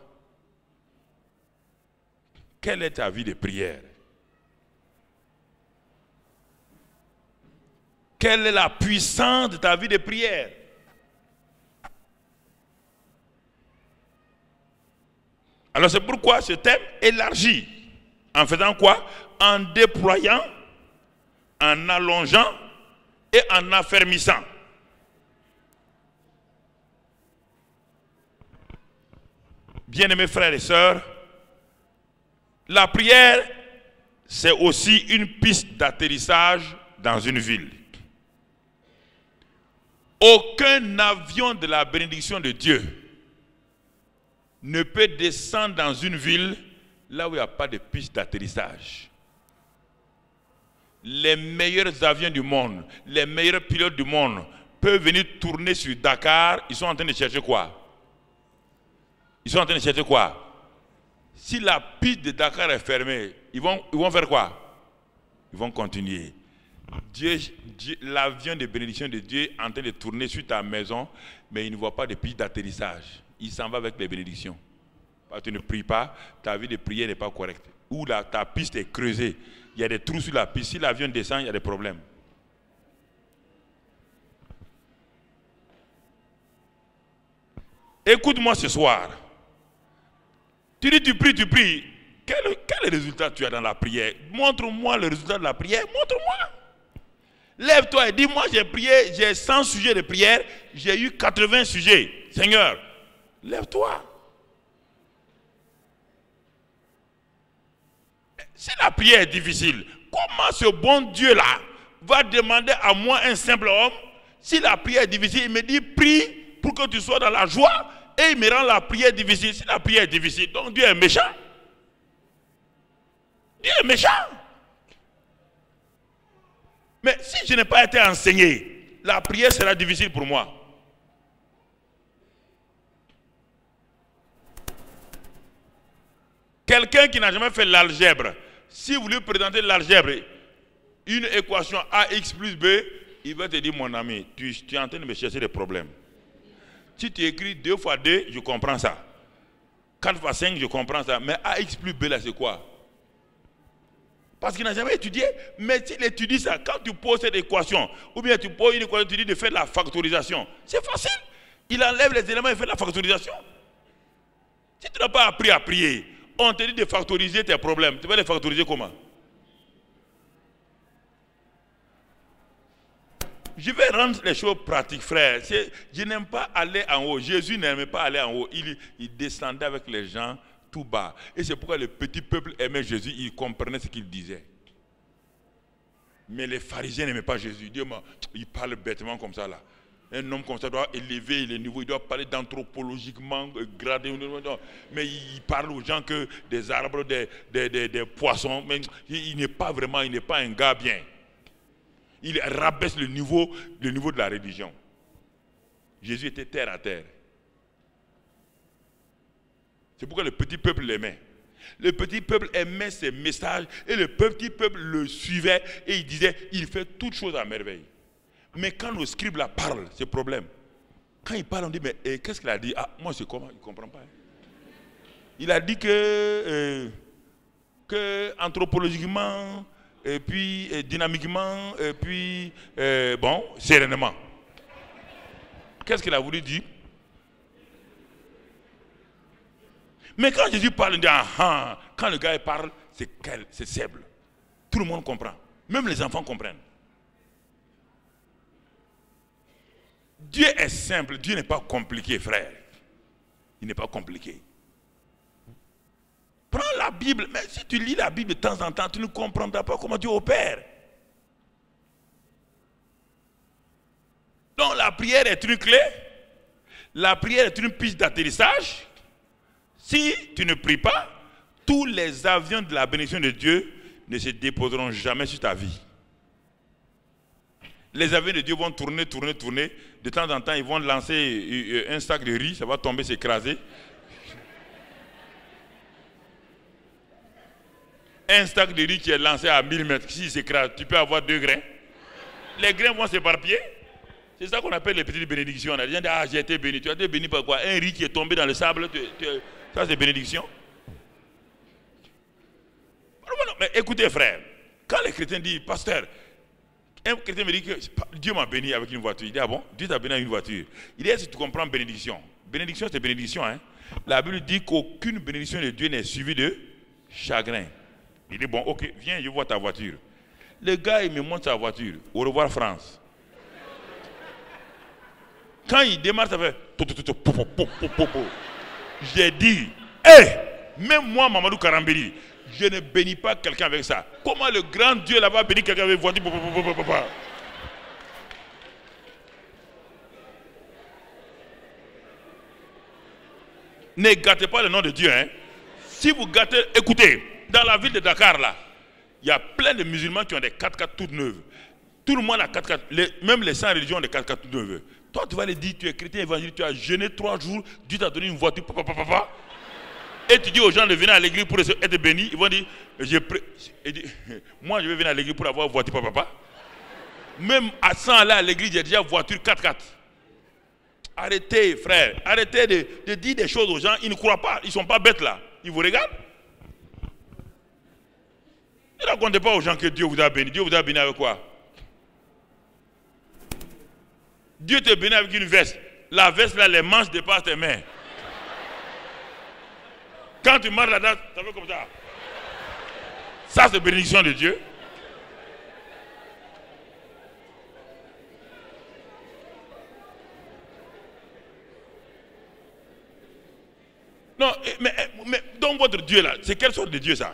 Quelle est ta vie de prière? Quelle est la puissance de ta vie de prière? Alors c'est pourquoi ce thème élargit. En faisant quoi? En déployant, en allongeant et en affermissant. Bien-aimés frères et sœurs, la prière, c'est aussi une piste d'atterrissage dans une ville. Aucun avion de la bénédiction de Dieu ne peut descendre dans une ville là où il n'y a pas de piste d'atterrissage. Les meilleurs avions du monde, les meilleurs pilotes du monde peuvent venir tourner sur Dakar. Ils sont en train de chercher quoi? Ils sont en train de chercher quoi? Si la piste de Dakar est fermée, ils vont faire quoi? Ils vont continuer. L'avion de bénédiction de Dieu est en train de tourner sur ta maison, mais il ne voit pas de piste d'atterrissage. Il s'en va avec les bénédictions. Parce que tu ne pries pas, ta vie de prière n'est pas correcte. Ou ta piste est creusée. Il y a des trous sur la piste. Si l'avion descend, il y a des problèmes. Écoute-moi ce soir. Tu dis, tu pries. Quel résultat tu as dans la prière? Montre-moi le résultat de la prière. Montre-moi. Lève-toi et dis-moi, j'ai prié, j'ai 100 sujets de prière, j'ai eu 80 sujets. Seigneur, lève-toi. Si la prière est difficile, comment ce bon Dieu-là va demander à moi, un simple homme, si la prière est difficile, il me dit, prie pour que tu sois dans la joie, et il me rend la prière difficile. Si la prière est difficile, donc Dieu est méchant. Dieu est méchant. Mais si je n'ai pas été enseigné, la prière sera difficile pour moi. Quelqu'un qui n'a jamais fait l'algèbre, si vous lui présentez l'algèbre, une équation AX plus B, il va te dire, mon ami, tu es en train de me chercher des problèmes. Si tu écris 2 fois 2, je comprends ça. 4 fois 5, je comprends ça. Mais AX plus B, là, c'est quoi? Parce qu'il n'a jamais étudié. Mais s'il étudie ça, quand tu poses cette équation, ou bien tu poses une équation, tu dis de faire la factorisation, c'est facile. Il enlève les éléments et fait la factorisation. Si tu n'as pas appris à prier, on te dit de factoriser tes problèmes. Tu vas les factoriser comment? Je vais rendre les choses pratiques, frère. Je n'aime pas aller en haut. Jésus n'aimait pas aller en haut. Il descendait avec les gens tout bas. Et c'est pourquoi le petit peuple aimait Jésus. Il comprenait ce qu'il disait. Mais les pharisiens n'aimaient pas Jésus. Dieu, il parle bêtement comme ça là. Un homme comme ça doit élever les niveaux, il doit parler d'anthropologiquement gradé. Mais il parle aux gens que des arbres, des poissons. Mais il n'est pas vraiment, il n'est pas un gars bien. Il rabaisse le niveau de la religion. Jésus était terre à terre. C'est pourquoi le petit peuple l'aimait. Le petit peuple aimait ses messages et le petit peuple le suivait et il disait, il fait toutes choses à merveille. Mais quand nos scribes là parlent, c'est problème. Quand ils parlent, on dit, mais qu'est-ce qu'il a dit? Ah, moi, c'est comment? Il ne comprend pas. Il a dit que anthropologiquement, et puis dynamiquement, et puis, bon, sereinement. Qu'est-ce qu'il a voulu dire? Mais quand Jésus parle, il dit, ah, quand le gars parle, c'est faible. Tout le monde comprend. Même les enfants comprennent. Dieu est simple, Dieu n'est pas compliqué, frère. Il n'est pas compliqué. Prends la Bible, mais si tu lis la Bible de temps en temps, tu ne comprendras pas comment Dieu opère. Donc la prière est une clé, la prière est une piste d'atterrissage. Si tu ne pries pas, tous les avions de la bénédiction de Dieu ne se déposeront jamais sur ta vie. Les avions de Dieu vont tourner. De temps en temps, ils vont lancer un sac de riz, ça va tomber, s'écraser. Un sac de riz qui est lancé à 1000 mètres, s'il s'écrase, tu peux avoir 2 grains. Les grains vont s'éparpiller. C'est ça qu'on appelle les petites bénédictions. On a dit, ah, j'ai été béni. Tu as été béni par quoi? Un riz qui est tombé dans le sable, ça c'est bénédiction. Mais écoutez, frère, quand les chrétiens disent, pasteur, un chrétien me dit que Dieu m'a béni avec une voiture. Il dit, ah bon, Dieu t'a béni avec une voiture. Il dit, est-ce que tu comprends bénédiction? Bénédiction, c'est bénédiction. Hein? La Bible dit qu'aucune bénédiction de Dieu n'est suivie de chagrin. Il dit, bon, ok, viens, je vois ta voiture. Le gars, il me montre sa voiture. Au revoir, France. Quand il démarre, ça fait... J'ai dit, même moi, Mamadou Karambeli, je ne bénis pas quelqu'un avec ça. Comment le grand Dieu là-bas bénit quelqu'un avec une voiture? Ne gâtez pas le nom de Dieu. Hein. Si vous gâtez, écoutez, dans la ville de Dakar, là, il y a plein de musulmans qui ont des 4x4 toutes neuves. Tout le monde a 4x4, même les sans religion ont des 4x4 toutes neuves. Toi, tu vas les dire, tu es chrétien évangélique, tu as jeûné 3 jours, Dieu t'a donné une voiture, et tu dis aux gens de venir à l'église pour être bénis, ils vont dire, moi je vais venir à l'église pour avoir une voiture, Même à 100 aller à l'église, j'ai déjà voiture 4x4. Arrêtez, frère, arrêtez de dire des choses aux gens, ils ne croient pas, ils ne sont pas bêtes là, ils vous regardent. Ne racontez pas aux gens que Dieu vous a béni. Dieu vous a béni avec quoi? Dieu te béni avec une veste. La veste là, les manches dépassent tes mains. Quand tu marches là-dedans, ça fait comme ça. Ça, c'est bénédiction de Dieu. Non, mais donc votre Dieu là, c'est quelle sorte de Dieu ça?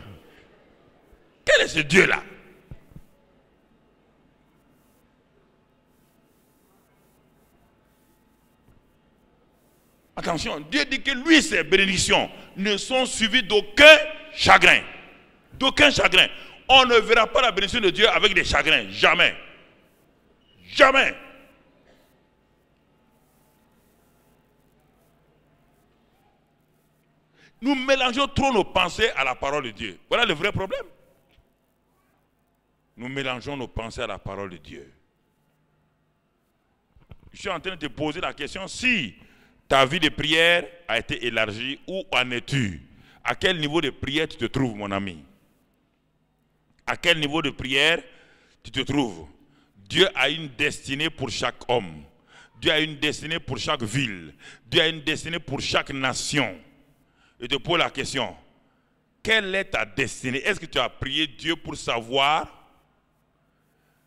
Quel est ce Dieu là? Attention, Dieu dit que lui, ses bénédictions ne sont suivies d'aucun chagrin. D'aucun chagrin. On ne verra pas la bénédiction de Dieu avec des chagrins. Jamais. Jamais. Nous mélangeons trop nos pensées à la parole de Dieu. Voilà le vrai problème. Nous mélangeons nos pensées à la parole de Dieu. Je suis en train de te poser la question, si ta vie de prière a été élargie, où en es-tu? À quel niveau de prière tu te trouves, mon ami? À quel niveau de prière tu te trouves? Dieu a une destinée pour chaque homme. Dieu a une destinée pour chaque ville. Dieu a une destinée pour chaque nation. Je te pose la question. Quelle est ta destinée? Est-ce que tu as prié Dieu pour savoir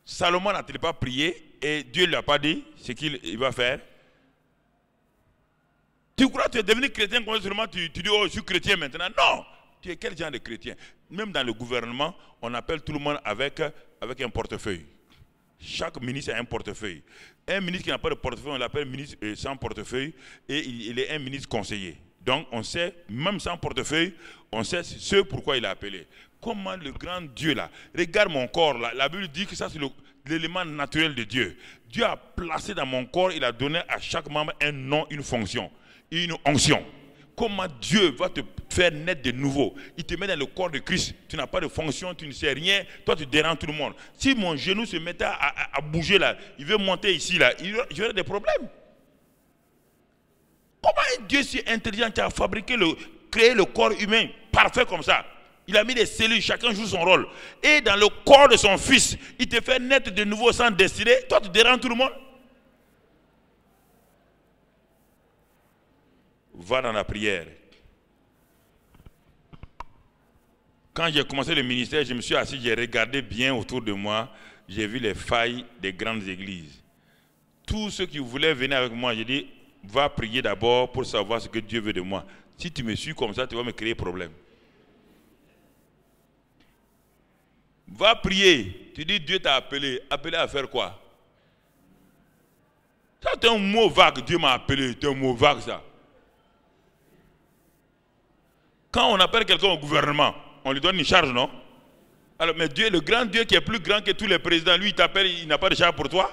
Salomon n'a-t-il pas prié et Dieu ne lui a pas dit ce qu'il va faire? Tu crois que tu es devenu chrétien quand seulement tu dis oh je suis chrétien maintenant? Non! Tu es quel genre de chrétien? Même dans le gouvernement, on appelle tout le monde avec un portefeuille. Chaque ministre a un portefeuille. Un ministre qui n'a pas de portefeuille, on l'appelle ministre sans portefeuille et il est un ministre conseiller. Donc on sait, même sans portefeuille, on sait ce pourquoi il est appelé. Comment le grand Dieu là, regarde mon corps là, la Bible dit que ça c'est l'élément naturel de Dieu. Dieu a placé dans mon corps, il a donné à chaque membre un nom, une fonction, une onction. Comment Dieu va te faire naître de nouveau? Il te met dans le corps de Christ. Tu n'as pas de fonction, tu ne sais rien. Toi, tu déranges tout le monde. Si mon genou se mettait à bouger là, il veut monter ici là, il y aurait des problèmes. Comment un Dieu si intelligent qui a créé le corps humain parfait comme ça? Il a mis des cellules, chacun joue son rôle. Et dans le corps de son fils, il te fait naître de nouveau sans destinée. Toi, tu déranges tout le monde. Va dans la prière. Quand j'ai commencé le ministère, je me suis assis, j'ai regardé bien autour de moi, j'ai vu les failles des grandes églises. Tous ceux qui voulaient venir avec moi, j'ai dit, va prier d'abord pour savoir ce que Dieu veut de moi. Si tu me suis comme ça, tu vas me créer problème. Va prier. Tu dis, Dieu t'a appelé. Appelé à faire quoi? Ça, c'est un mot vague. Dieu m'a appelé. C'est un mot vague, ça. Quand on appelle quelqu'un au gouvernement, on lui donne une charge, non? Alors, mais Dieu, le grand Dieu qui est plus grand que tous les présidents, lui, il t'appelle, il n'a pas de charge pour toi?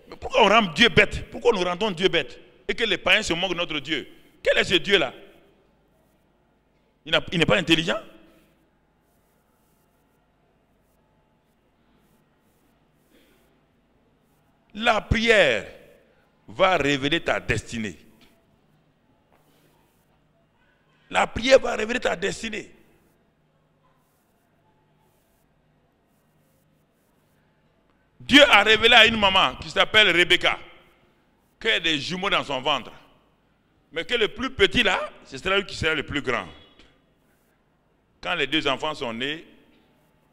Mais pourquoi on rend Dieu bête? Pourquoi nous rendons Dieu bête? Et que les païens se moquent de notre Dieu? Quel est ce Dieu-là? Il n'est pas intelligent? La prière va révéler ta destinée. La prière va révéler ta destinée. Dieu a révélé à une maman qui s'appelle Rebecca qu'elle a des jumeaux dans son ventre. Mais que le plus petit là, ce sera lui qui sera le plus grand. Quand les deux enfants sont nés,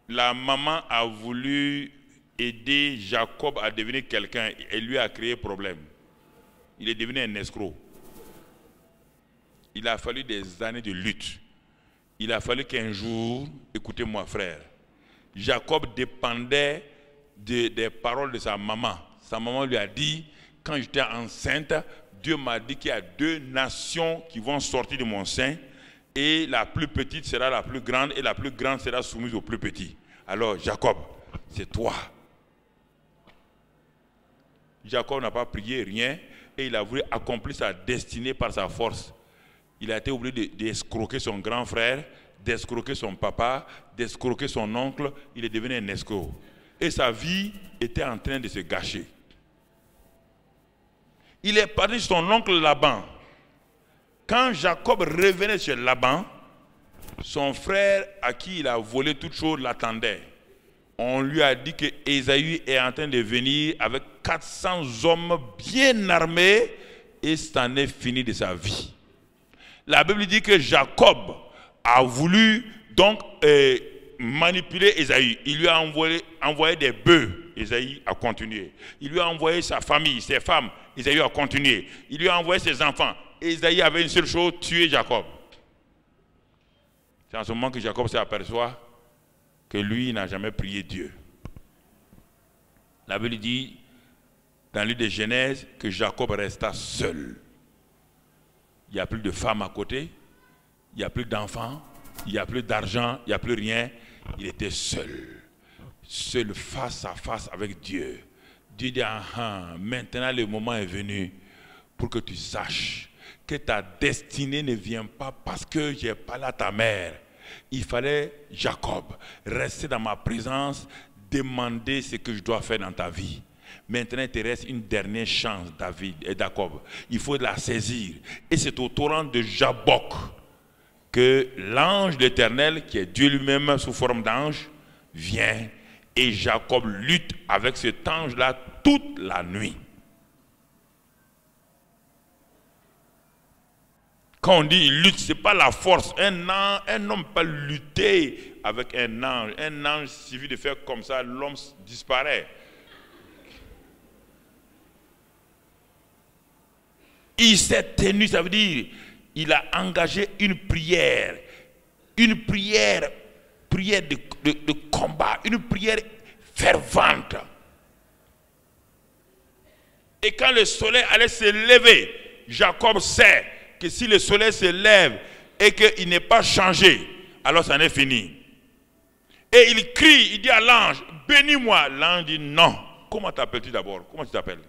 la maman a voulu aider Jacob à devenir quelqu'un et lui a créé problème. Il est devenu un escroc. Il a fallu des années de lutte. Il a fallu qu'un jour, écoutez-moi frère, Jacob dépendait des paroles de sa maman. Sa maman lui a dit, quand j'étais enceinte, Dieu m'a dit qu'il y a deux nations qui vont sortir de mon sein et la plus petite sera la plus grande et la plus grande sera soumise au plus petit. Alors Jacob, c'est toi. Jacob n'a pas prié, rien, et il a voulu accomplir sa destinée par sa force. Il a été obligé d'escroquer son grand frère, d'escroquer son papa, d'escroquer son oncle. Il est devenu un escroc. Et sa vie était en train de se gâcher. Il est parti chez son oncle Laban. Quand Jacob revenait chez Laban, son frère à qui il a volé toutes choses l'attendait. On lui a dit que Ésaü est en train de venir avec 400 hommes bien armés et c'en est fini de sa vie. La Bible dit que Jacob a voulu donc manipuler Ésaü. Il lui a envoyé des bœufs. Ésaü a continué. Il lui a envoyé sa famille, ses femmes. Ésaü a continué. Il lui a envoyé ses enfants. Ésaü avait une seule chose, tuer Jacob. C'est en ce moment que Jacob s'aperçoit que lui n'a jamais prié Dieu. La Bible dit dans le livre de Genèse que Jacob resta seul. Il n'y a plus de femmes à côté, il n'y a plus d'enfants, il n'y a plus d'argent, il n'y a plus rien. Il était seul. Seul face à face avec Dieu. Dieu dit, maintenant le moment est venu pour que tu saches que ta destinée ne vient pas parce que j'ai parlé à ta mère. Il fallait, Jacob, rester dans ma présence, demander ce que je dois faire dans ta vie. Maintenant, il te reste une dernière chance, David et Jacob. Il faut la saisir. Et c'est au torrent de Jabbok que l'ange de l'Éternel, qui est Dieu lui-même sous forme d'ange, vient. Et Jacob lutte avec cet ange-là toute la nuit. Quand on dit il lutte, ce n'est pas la force. Un homme peut lutter avec un ange. Un ange, il suffit de faire comme ça, l'homme disparaît. Il s'est tenu, ça veut dire, il a engagé une prière de combat, une prière fervente. Et quand le soleil allait se lever, Jacob sait que si le soleil se lève et qu'il n'est pas changé, alors ça n'est fini. Et il crie, il dit à l'ange, bénis-moi. L'ange dit non. Comment t'appelles-tu d'abord? Comment tu t'appelles?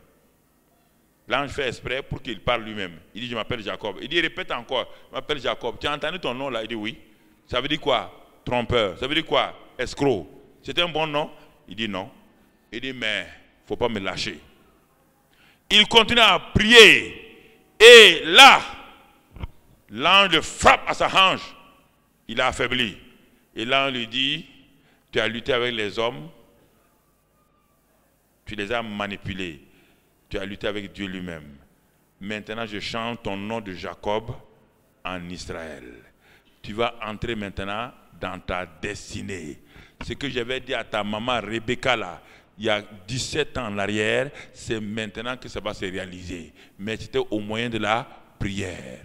L'ange fait exprès pour qu'il parle lui-même. Il dit, je m'appelle Jacob. Il dit, répète encore, je m'appelle Jacob. Tu as entendu ton nom là? Il dit, oui. Ça veut dire quoi? Trompeur. Ça veut dire quoi? Escroc. C'était un bon nom? Il dit, non. Il dit, mais il ne faut pas me lâcher. Il continue à prier. Et là, l'ange le frappe à sa hanche. Il a affaibli. Et l'ange lui dit, tu as lutté avec les hommes. Tu les as manipulés. Tu as lutté avec Dieu lui-même. Maintenant, je change ton nom de Jacob en Israël. Tu vas entrer maintenant dans ta destinée. Ce que j'avais dit à ta maman Rebecca là, il y a 17 ans en arrière, c'est maintenant que ça va se réaliser. Mais c'était au moyen de la prière.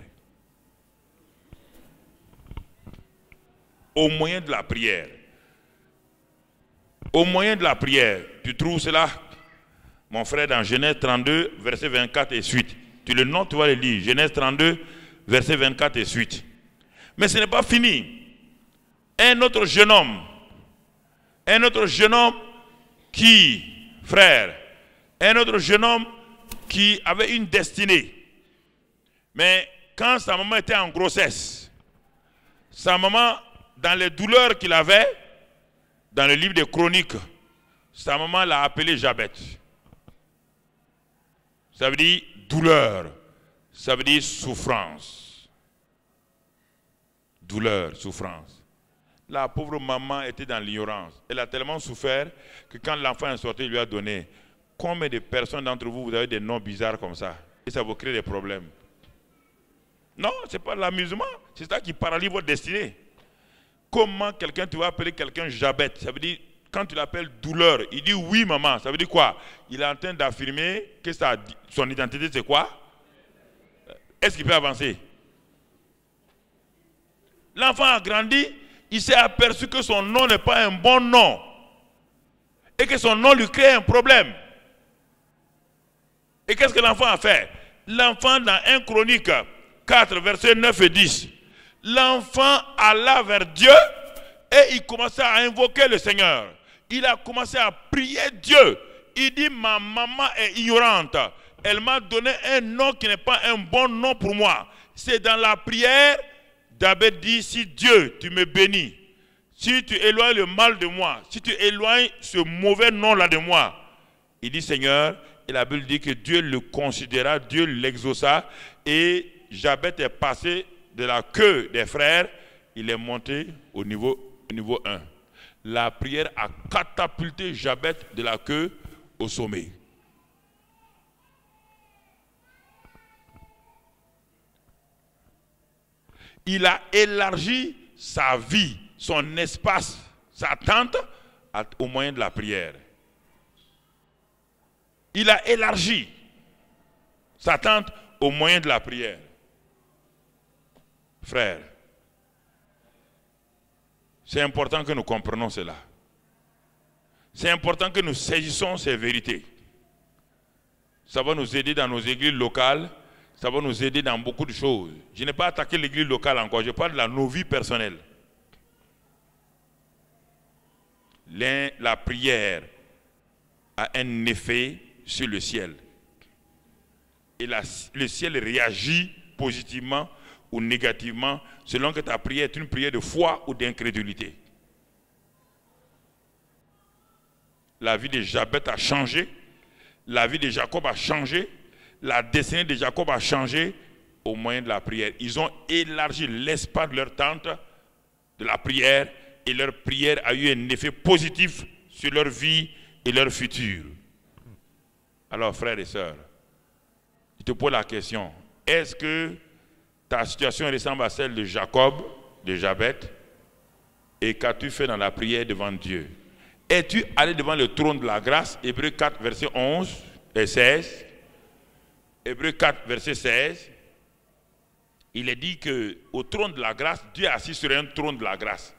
Au moyen de la prière. Au moyen de la prière. Tu trouves cela? Mon frère, dans Genèse 32, verset 24 et suite. Tu le notes, tu vas le lire. Genèse 32, verset 24 et suite. Mais ce n'est pas fini. Un autre jeune homme qui, frère, un autre jeune homme qui avait une destinée. Mais quand sa maman était en grossesse, sa maman, dans les douleurs qu'il avait, dans le livre des Chroniques, sa maman l'a appelé Jabet. Ça veut dire douleur. Ça veut dire souffrance. Douleur, souffrance. La pauvre maman était dans l'ignorance. Elle a tellement souffert que quand l'enfant est sorti, il lui a donné. Combien de personnes d'entre vous, vous avez des noms bizarres comme ça? Et ça vous crée des problèmes. Non, ce n'est pas l'amusement. C'est ça qui paralyse votre destinée. Comment quelqu'un, tu vas appeler quelqu'un Jabet? Ça veut dire, quand tu l'appelles douleur, il dit oui maman, ça veut dire quoi? Il est en train d'affirmer que son identité c'est quoi? Est-ce qu'il peut avancer? L'enfant a grandi, il s'est aperçu que son nom n'est pas un bon nom. Et que son nom lui crée un problème. Et qu'est-ce que l'enfant a fait? L'enfant dans 1 Chronique 4, versets 9 et 10. L'enfant alla vers Dieu et il commençait à invoquer le Seigneur. Il a commencé à prier Dieu. Il dit, ma maman est ignorante. Elle m'a donné un nom qui n'est pas un bon nom pour moi. C'est dans la prière, David dit, si Dieu, tu me bénis, si tu éloignes le mal de moi, si tu éloignes ce mauvais nom-là de moi, il dit, Seigneur, et la Bible dit que Dieu le considéra, Dieu l'exauça, et Jabet est passé de la queue des frères, il est monté au niveau 1. La prière a catapulté Jabet de la queue au sommet. Il a élargi sa vie, son espace, sa tente au moyen de la prière. Il a élargi sa tente au moyen de la prière. Frères, c'est important que nous comprenions cela. C'est important que nous saisissons ces vérités. Ça va nous aider dans nos églises locales, ça va nous aider dans beaucoup de choses. Je n'ai pas attaqué l'église locale encore, je parle de nos vies personnelles. La prière a un effet sur le ciel. Et le ciel réagit positivement ou négativement selon que ta prière est une prière de foi ou d'incrédulité. La vie de Jabet a changé, la vie de Jacob a changé, la destinée de Jacob a changé au moyen de la prière. Ils ont élargi l'espace de leur tente de la prière et leur prière a eu un effet positif sur leur vie et leur futur. Alors frères et sœurs, je te pose la question, est-ce que ta situation ressemble à celle de Jacob, de Jabet? Et qu'as-tu fait dans la prière devant Dieu? Es-tu allé devant le trône de la grâce? Hébreux 4, verset 11 et 16. Hébreux 4, verset 16. Il est dit qu'au trône de la grâce, Dieu est assis sur un trône de la grâce.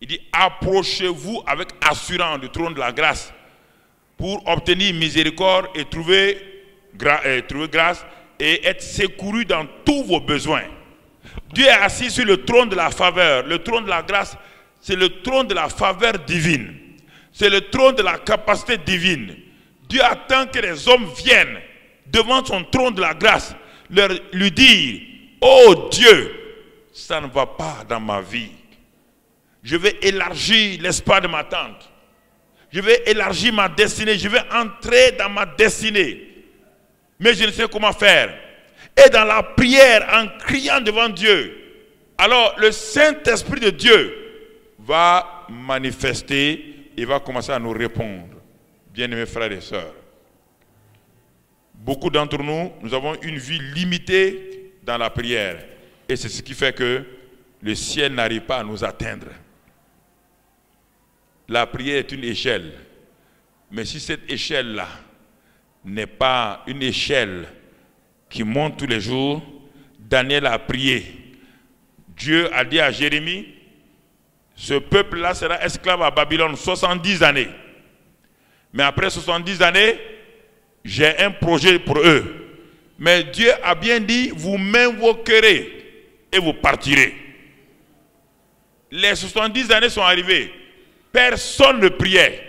Il dit, approchez-vous avec assurance du trône de la grâce pour obtenir miséricorde et trouver grâce et être secouru dans tous vos besoins. Dieu est assis sur le trône de la faveur. Le trône de la grâce, c'est le trône de la faveur divine. C'est le trône de la capacité divine. Dieu attend que les hommes viennent devant son trône de la grâce, lui dire, oh Dieu, ça ne va pas dans ma vie. Je vais élargir l'espace de ma tente. Je vais élargir ma destinée. Je vais entrer dans ma destinée. Mais je ne sais comment faire. Et dans la prière, en criant devant Dieu, alors le Saint-Esprit de Dieu va manifester et va commencer à nous répondre. Bien-aimés frères et sœurs, beaucoup d'entre nous, nous avons une vie limitée dans la prière. Et c'est ce qui fait que le ciel n'arrive pas à nous atteindre. La prière est une échelle. Mais si cette échelle-là n'est pas une échelle qui monte tous les jours, Daniel a prié. Dieu a dit à Jérémie, ce peuple-là sera esclave à Babylone 70 années. Mais après 70 années, j'ai un projet pour eux. Mais Dieu a bien dit, vous m'invoquerez et vous partirez. Les 70 années sont arrivées. Personne ne priait.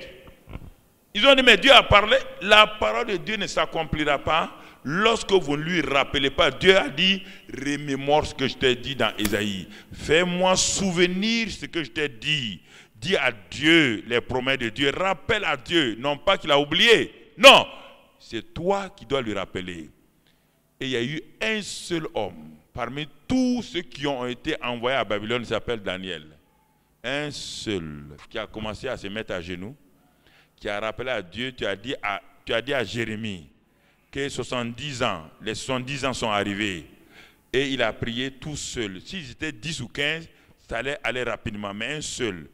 Ils ont dit, mais Dieu a parlé. La parole de Dieu ne s'accomplira pas lorsque vous ne lui rappelez pas. Dieu a dit, remémore ce que je t'ai dit dans Ésaïe. Fais-moi souvenir ce que je t'ai dit. Dis à Dieu les promesses de Dieu. Rappelle à Dieu. Non pas qu'il a oublié. Non. C'est toi qui dois lui rappeler. Et il y a eu un seul homme. Parmi tous ceux qui ont été envoyés à Babylone, il s'appelle Daniel. Un seul qui a commencé à se mettre à genoux, qui a rappelé à Dieu, tu as dit à Jérémie que 70 ans, les 70 ans sont arrivés. Et il a prié tout seul. S'ils étaient 10 ou 15, ça allait aller rapidement. Mais un seul.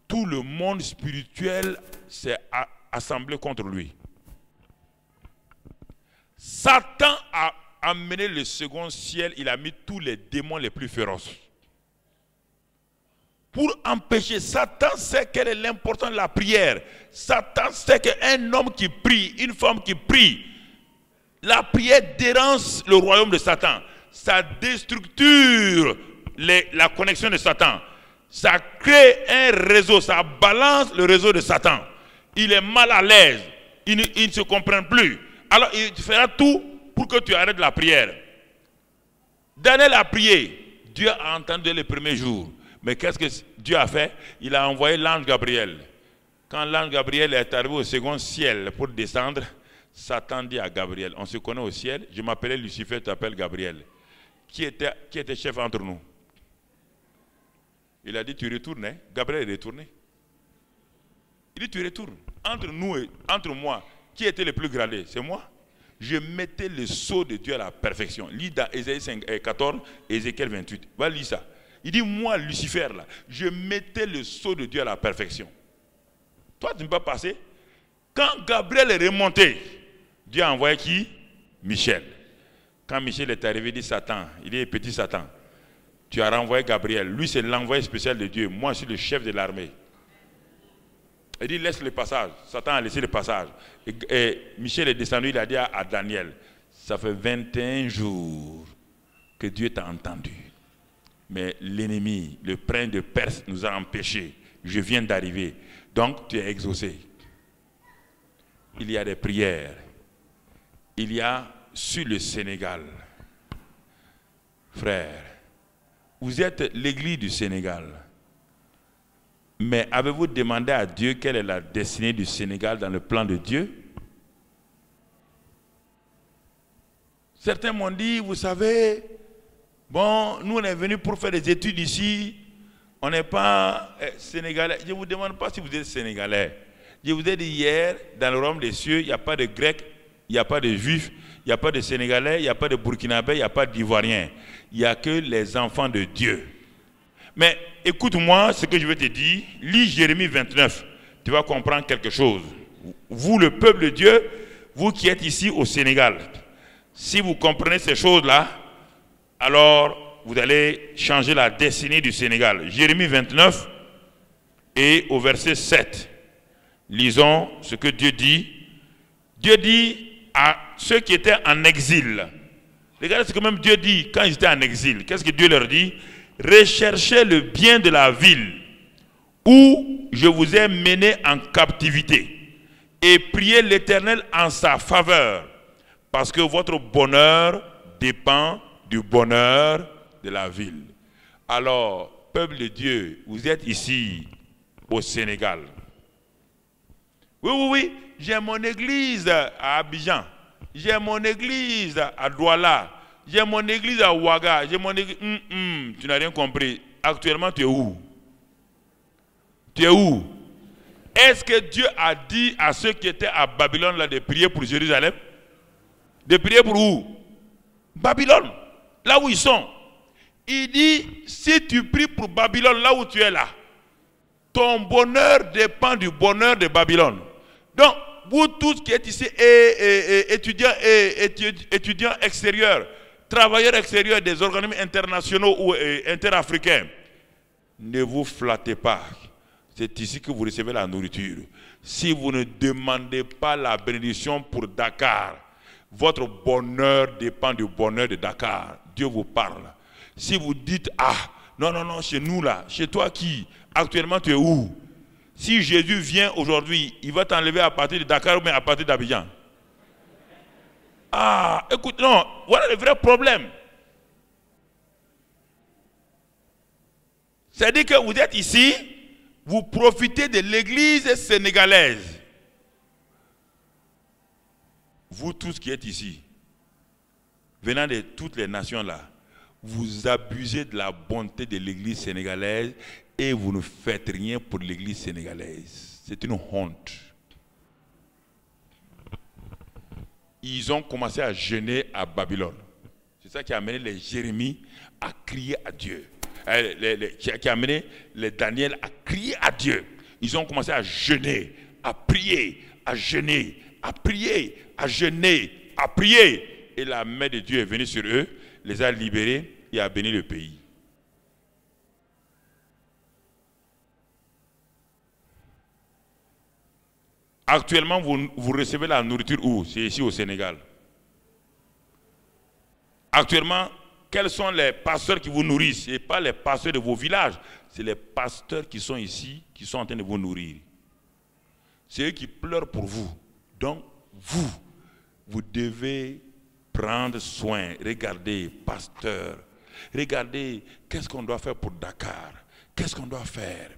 Tout le monde spirituel s'est assemblé contre lui. Satan a amené le second ciel, il a mis tous les démons les plus féroces. Pour empêcher, Satan sait quelle est l'importance de la prière. Satan sait qu'un homme qui prie, une femme qui prie, la prière dérange le royaume de Satan. Ça déstructure la connexion de Satan. Ça crée un réseau, ça balance le réseau de Satan. Il est mal à l'aise, il ne se comprend plus. Alors il fera tout pour que tu arrêtes la prière. Daniel a prié. Dieu a entendu les premiers jours. Mais qu'est-ce que Dieu a fait? Il a envoyé l'ange Gabriel. Quand l'ange Gabriel est arrivé au second ciel pour descendre, Satan dit à Gabriel, on se connaît au ciel, je m'appelais Lucifer, tu t'appelles Gabriel. Qui était chef entre nous? Il a dit, tu retournes, hein? Gabriel est retourné. Il dit, tu retournes. Entre nous et entre moi, qui était le plus gradé? C'est moi. Je mettais le sceau de Dieu à la perfection. Lis dans Ésaïe 14, Ézéchiel 28. Va lire ça. Il dit, moi, Lucifer, là, je mettais le sceau de Dieu à la perfection. Toi, tu ne peux pas passer. Quand Gabriel est remonté, Dieu a envoyé qui? Michel. Quand Michel est arrivé, il dit, Satan, il dit, petit Satan, tu as renvoyé Gabriel. Lui, c'est l'envoyé spécial de Dieu. Moi, je suis le chef de l'armée. Il dit, laisse le passage. Satan a laissé le passage. Et Michel est descendu, il a dit à Daniel, ça fait 21 jours que Dieu t'a entendu. Mais l'ennemi, le prince de Perse, nous a empêchés. Je viens d'arriver. Donc, tu es exaucé. Il y a des prières. Il y a sur le Sénégal. Frère, vous êtes l'église du Sénégal. Mais avez-vous demandé à Dieu quelle est la destinée du Sénégal dans le plan de Dieu? Certains m'ont dit, vous savez, bon, nous on est venus pour faire des études ici, on n'est pas sénégalais. Je ne vous demande pas si vous êtes sénégalais. Je vous ai dit hier, dans le royaume des cieux, il n'y a pas de Grecs, il n'y a pas de Juifs, il n'y a pas de Sénégalais, il n'y a pas de Burkinabés, il n'y a pas d'Ivoiriens. Il n'y a que les enfants de Dieu. Mais écoute-moi ce que je vais te dire. Lis Jérémie 29. Tu vas comprendre quelque chose. Vous, le peuple de Dieu, vous qui êtes ici au Sénégal, si vous comprenez ces choses-là, alors vous allez changer la destinée du Sénégal. Jérémie 29 et au verset 7. Lisons ce que Dieu dit. Dieu dit à ceux qui étaient en exil. Regardez ce que même Dieu dit quand ils étaient en exil. Qu'est-ce que Dieu leur dit? Recherchez le bien de la ville où je vous ai mené en captivité et priez l'Éternel en sa faveur, parce que votre bonheur dépend du bonheur de la ville. Alors, peuple de Dieu, vous êtes ici au Sénégal. Oui, j'ai mon église à Abidjan, j'ai mon église à Douala, j'ai mon église à Ouaga, j'ai mon église... tu n'as rien compris. Actuellement, tu es où? Tu es où? Est-ce que Dieu a dit à ceux qui étaient à Babylone là, de prier pour Jérusalem? De prier pour où? Babylone, là où ils sont. Il dit, si tu pries pour Babylone, là où tu es là, ton bonheur dépend du bonheur de Babylone. Donc, vous tous qui êtes ici, étudiants extérieurs, travailleurs extérieurs des organismes internationaux ou interafricains, ne vous flattez pas. C'est ici que vous recevez la nourriture. Si vous ne demandez pas la bénédiction pour Dakar, votre bonheur dépend du bonheur de Dakar. Dieu vous parle. Si vous dites, ah, non, chez nous là, chez toi qui, actuellement tu es où? Si Jésus vient aujourd'hui, il va t'enlever à partir de Dakar ou bien à partir d'Abidjan. Ah, écoute, non, voilà le vrai problème. C'est-à-dire que vous êtes ici, vous profitez de l'église sénégalaise. Vous tous qui êtes ici, venant de toutes les nations là, vous abusez de la bonté de l'église sénégalaise et vous ne faites rien pour l'église sénégalaise. C'est une honte. Ils ont commencé à jeûner à Babylone. C'est ça qui a amené les Jérémie à crier à Dieu. Qui a amené les Daniel à crier à Dieu. Ils ont commencé à jeûner, à prier, à jeûner, à prier, à jeûner, à prier. Et la main de Dieu est venue sur eux, les a libérés et a béni le pays. Actuellement, vous recevez la nourriture où? C'est ici au Sénégal. Actuellement, quels sont les pasteurs qui vous nourrissent? Ce n'est pas les pasteurs de vos villages, c'est les pasteurs qui sont ici, qui sont en train de vous nourrir. C'est eux qui pleurent pour vous. Donc, vous devez prendre soin. Regardez, pasteur, regardez, qu'est-ce qu'on doit faire pour Dakar? Qu'est-ce qu'on doit faire?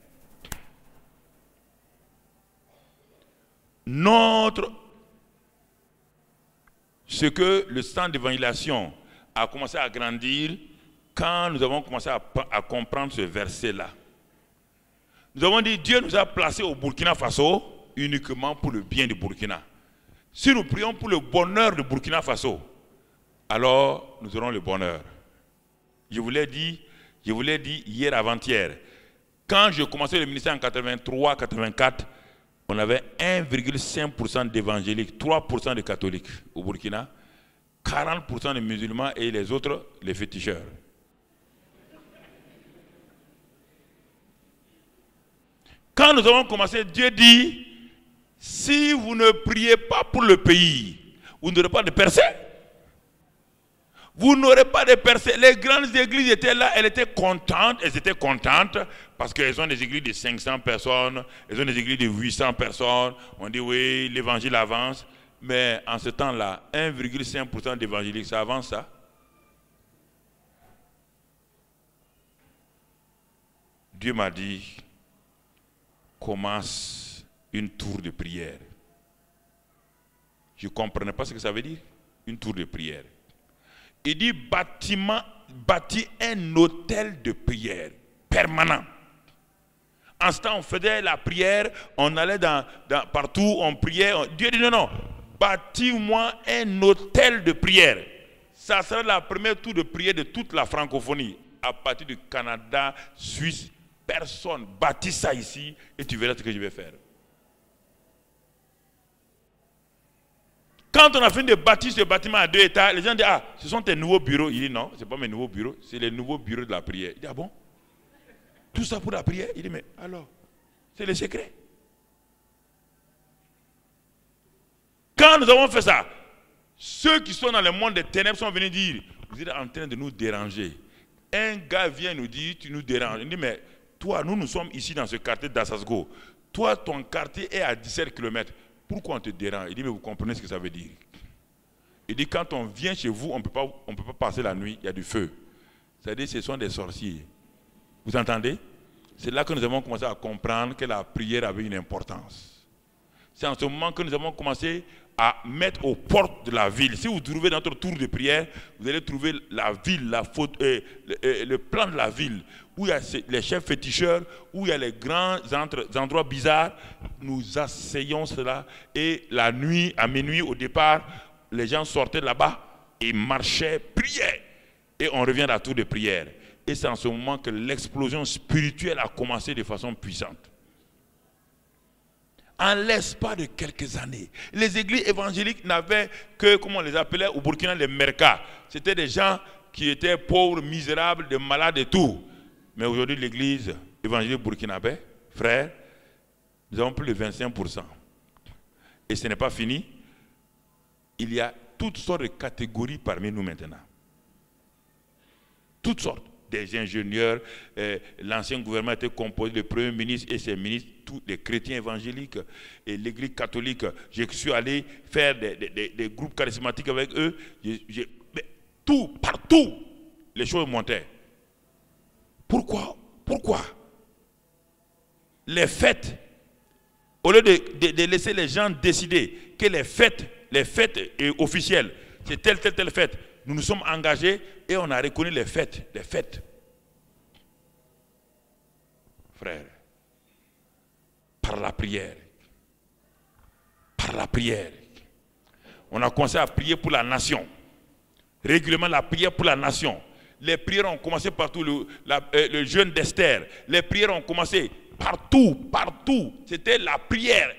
Ce que le centre d'évangélisation a commencé à grandir quand nous avons commencé à comprendre ce verset-là. Nous avons dit, Dieu nous a placés au Burkina Faso uniquement pour le bien du Burkina. Si nous prions pour le bonheur du Burkina Faso, alors nous aurons le bonheur. Je vous l'ai dit hier avant-hier. Quand je commençais le ministère en 83-84, on avait 1,5% d'évangéliques, 3% de catholiques au Burkina, 40% de musulmans et les autres, les féticheurs. Quand nous avons commencé, Dieu dit, si vous ne priez pas pour le pays, vous n'aurez pas de percée. Vous n'aurez pas de percée. Les grandes églises étaient là, elles étaient contentes parce qu'elles ont des églises de 500 personnes, elles ont des églises de 800 personnes. On dit oui, l'évangile avance. Mais en ce temps-là, 1,5% d'évangéliques, ça avance ça? Dieu m'a dit, commence une tour de prière. Je ne comprenais pas ce que ça veut dire, une tour de prière. Il dit bâtis un hôtel de prière permanent. En ce temps, on faisait la prière, on allait partout, on priait. Dieu dit non, bâtis-moi un hôtel de prière. Ça sera la première tour de prière de toute la francophonie. à partir du Canada, Suisse, personne. Bâtis ça ici et tu verras ce que je vais faire. Quand on a fini de bâtir ce bâtiment à 2 étages, les gens disent, ah, ce sont tes nouveaux bureaux. Il dit, non, ce n'est pas mes nouveaux bureaux, c'est les nouveaux bureaux de la prière. Il dit, ah bon? Tout ça pour la prière? Il dit, mais alors, c'est le secret. Quand nous avons fait ça, ceux qui sont dans le monde des ténèbres sont venus dire, vous êtes en train de nous déranger. Un gars vient nous dire, tu nous déranges. Il dit, mais toi, nous sommes ici dans ce quartier d'Assasgo. Toi, ton quartier est à 17 km. Pourquoi on te dérange? Il dit, mais vous comprenez ce que ça veut dire. Il dit, quand on vient chez vous, on ne peut pas passer la nuit, il y a du feu. C'est-à-dire, ce sont des sorciers. Vous entendez? C'est là que nous avons commencé à comprendre que la prière avait une importance. C'est en ce moment que nous avons commencé à mettre aux portes de la ville. Si vous trouvez notre tour de prière, vous allez trouver la ville, le plan de la ville, où il y a les chefs féticheurs, où il y a les grands endroits bizarres. Nous asseyons cela et la nuit, à minuit au départ, les gens sortaient là-bas et marchaient, priaient. Et on revient à la tour de prière. Et c'est en ce moment que l'explosion spirituelle a commencé de façon puissante. En l'espace de quelques années, les églises évangéliques n'avaient que, comme on les appelait au Burkina, les mercas. C'était des gens qui étaient pauvres, misérables, des malades et tout. Mais aujourd'hui, l'église évangélique burkinabé, frères, nous avons plus de 25%. Et ce n'est pas fini. Il y a toutes sortes de catégories parmi nous maintenant. Toutes sortes. Des ingénieurs, l'ancien gouvernement était composé de premiers ministres et ses ministres, tous les chrétiens évangéliques et l'église catholique. Je suis allé faire des groupes charismatiques avec eux. Tout, partout, les choses montaient. Pourquoi? Les fêtes, au lieu de laisser les gens décider que les fêtes officielles, c'est telle fête, nous nous sommes engagés et on a reconnu les fêtes. Frères, par la prière, on a commencé à prier pour la nation. Régulièrement, la prière pour la nation. Les prières ont commencé partout, le jeûne d'Esther. Les prières ont commencé partout. C'était la prière.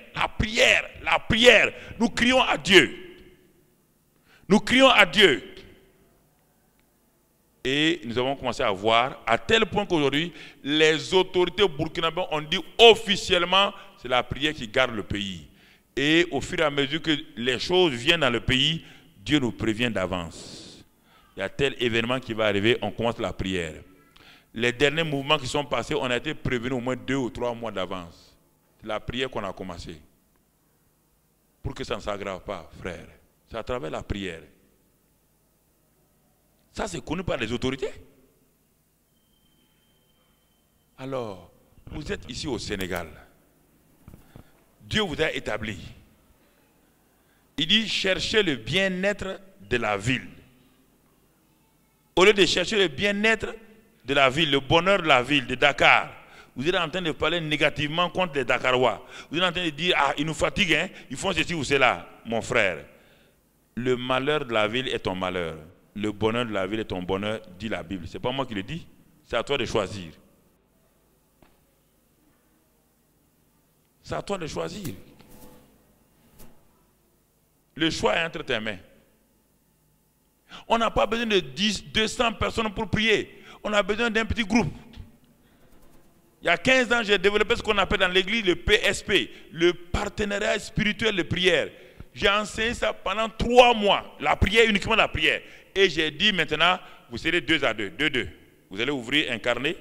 Nous crions à Dieu. Et nous avons commencé à voir, à tel point qu'aujourd'hui, les autorités burkinabées ont dit officiellement, c'est la prière qui garde le pays. Et au fur et à mesure que les choses viennent dans le pays, Dieu nous prévient d'avance. Il y a tel événement qui va arriver, on commence la prière. Les derniers mouvements qui sont passés, on a été prévenus au moins 2 ou 3 mois d'avance. C'est la prière qu'on a commencé. Pour que ça ne s'aggrave pas, frère. C'est à travers la prière. Ça, c'est connu par les autorités. Alors, vous êtes ici au Sénégal. Dieu vous a établi. Il dit, cherchez le bien-être de la ville. Au lieu de chercher le bien-être de la ville, le bonheur de la ville, de Dakar, vous êtes en train de parler négativement contre les Dakarois. Vous êtes en train de dire, ah, ils nous fatiguent, hein? Ils font ceci ou cela. Mon frère, le malheur de la ville est ton malheur. Le bonheur de la ville est ton bonheur, dit la Bible. Ce n'est pas moi qui le dis, c'est à toi de choisir. C'est à toi de choisir. Le choix est entre tes mains. On n'a pas besoin de 10, 200 personnes pour prier. On a besoin d'un petit groupe. Il y a 15 ans, j'ai développé ce qu'on appelle dans l'église le PSP, le partenariat spirituel de prière. J'ai enseigné ça pendant 3 mois, la prière, uniquement la prière. Et j'ai dit maintenant, vous serez 2 à 2, 2. Vous allez ouvrir un carnet,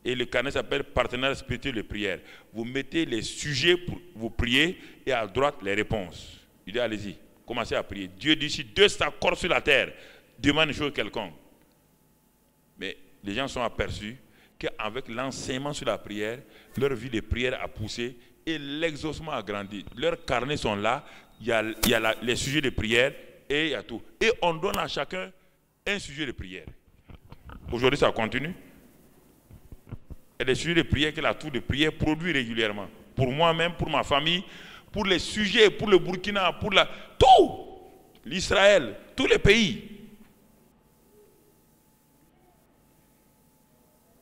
et le carnet s'appelle partenariat spirituel de prière. Vous mettez les sujets pour vous prier, et à droite, les réponses. Il dit, allez-y, commencez à prier. Dieu dit, si 2 s'accordent sur la terre, demande une chose quelconque. Mais les gens sont aperçus qu'avec l'enseignement sur la prière, leur vie de prière a poussé et l'exaucement a grandi. Leurs carnets sont là, il y a les sujets de prière et il y a tout. Et on donne à chacun un sujet de prière. Aujourd'hui, ça continue. Il y a des sujets de prière que la tour de prière produit régulièrement. Pour moi-même, pour ma famille, pour les sujets, pour le Burkina, pour tout, l'Israël, tous les pays.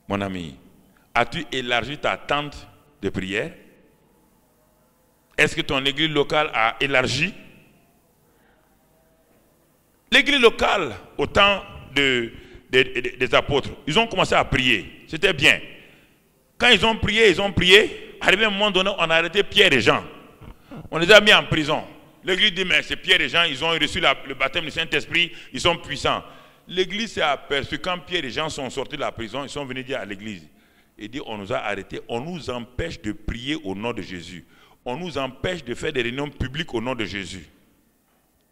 Mon ami, as-tu élargi ta tente de prière? Est-ce que ton église locale a élargi? L'église locale, au temps des apôtres, ils ont commencé à prier. C'était bien. Quand ils ont prié, arrivé à un moment donné, on a arrêté Pierre et Jean. On les a mis en prison. L'église dit, mais c'est Pierre et Jean, ils ont reçu le baptême du Saint-Esprit, ils sont puissants. L'église s'est aperçue, quand Pierre et Jean sont sortis de la prison, ils sont venus dire à l'église, il dit, on nous a arrêtés, on nous empêche de prier au nom de Jésus. On nous empêche de faire des réunions publiques au nom de Jésus.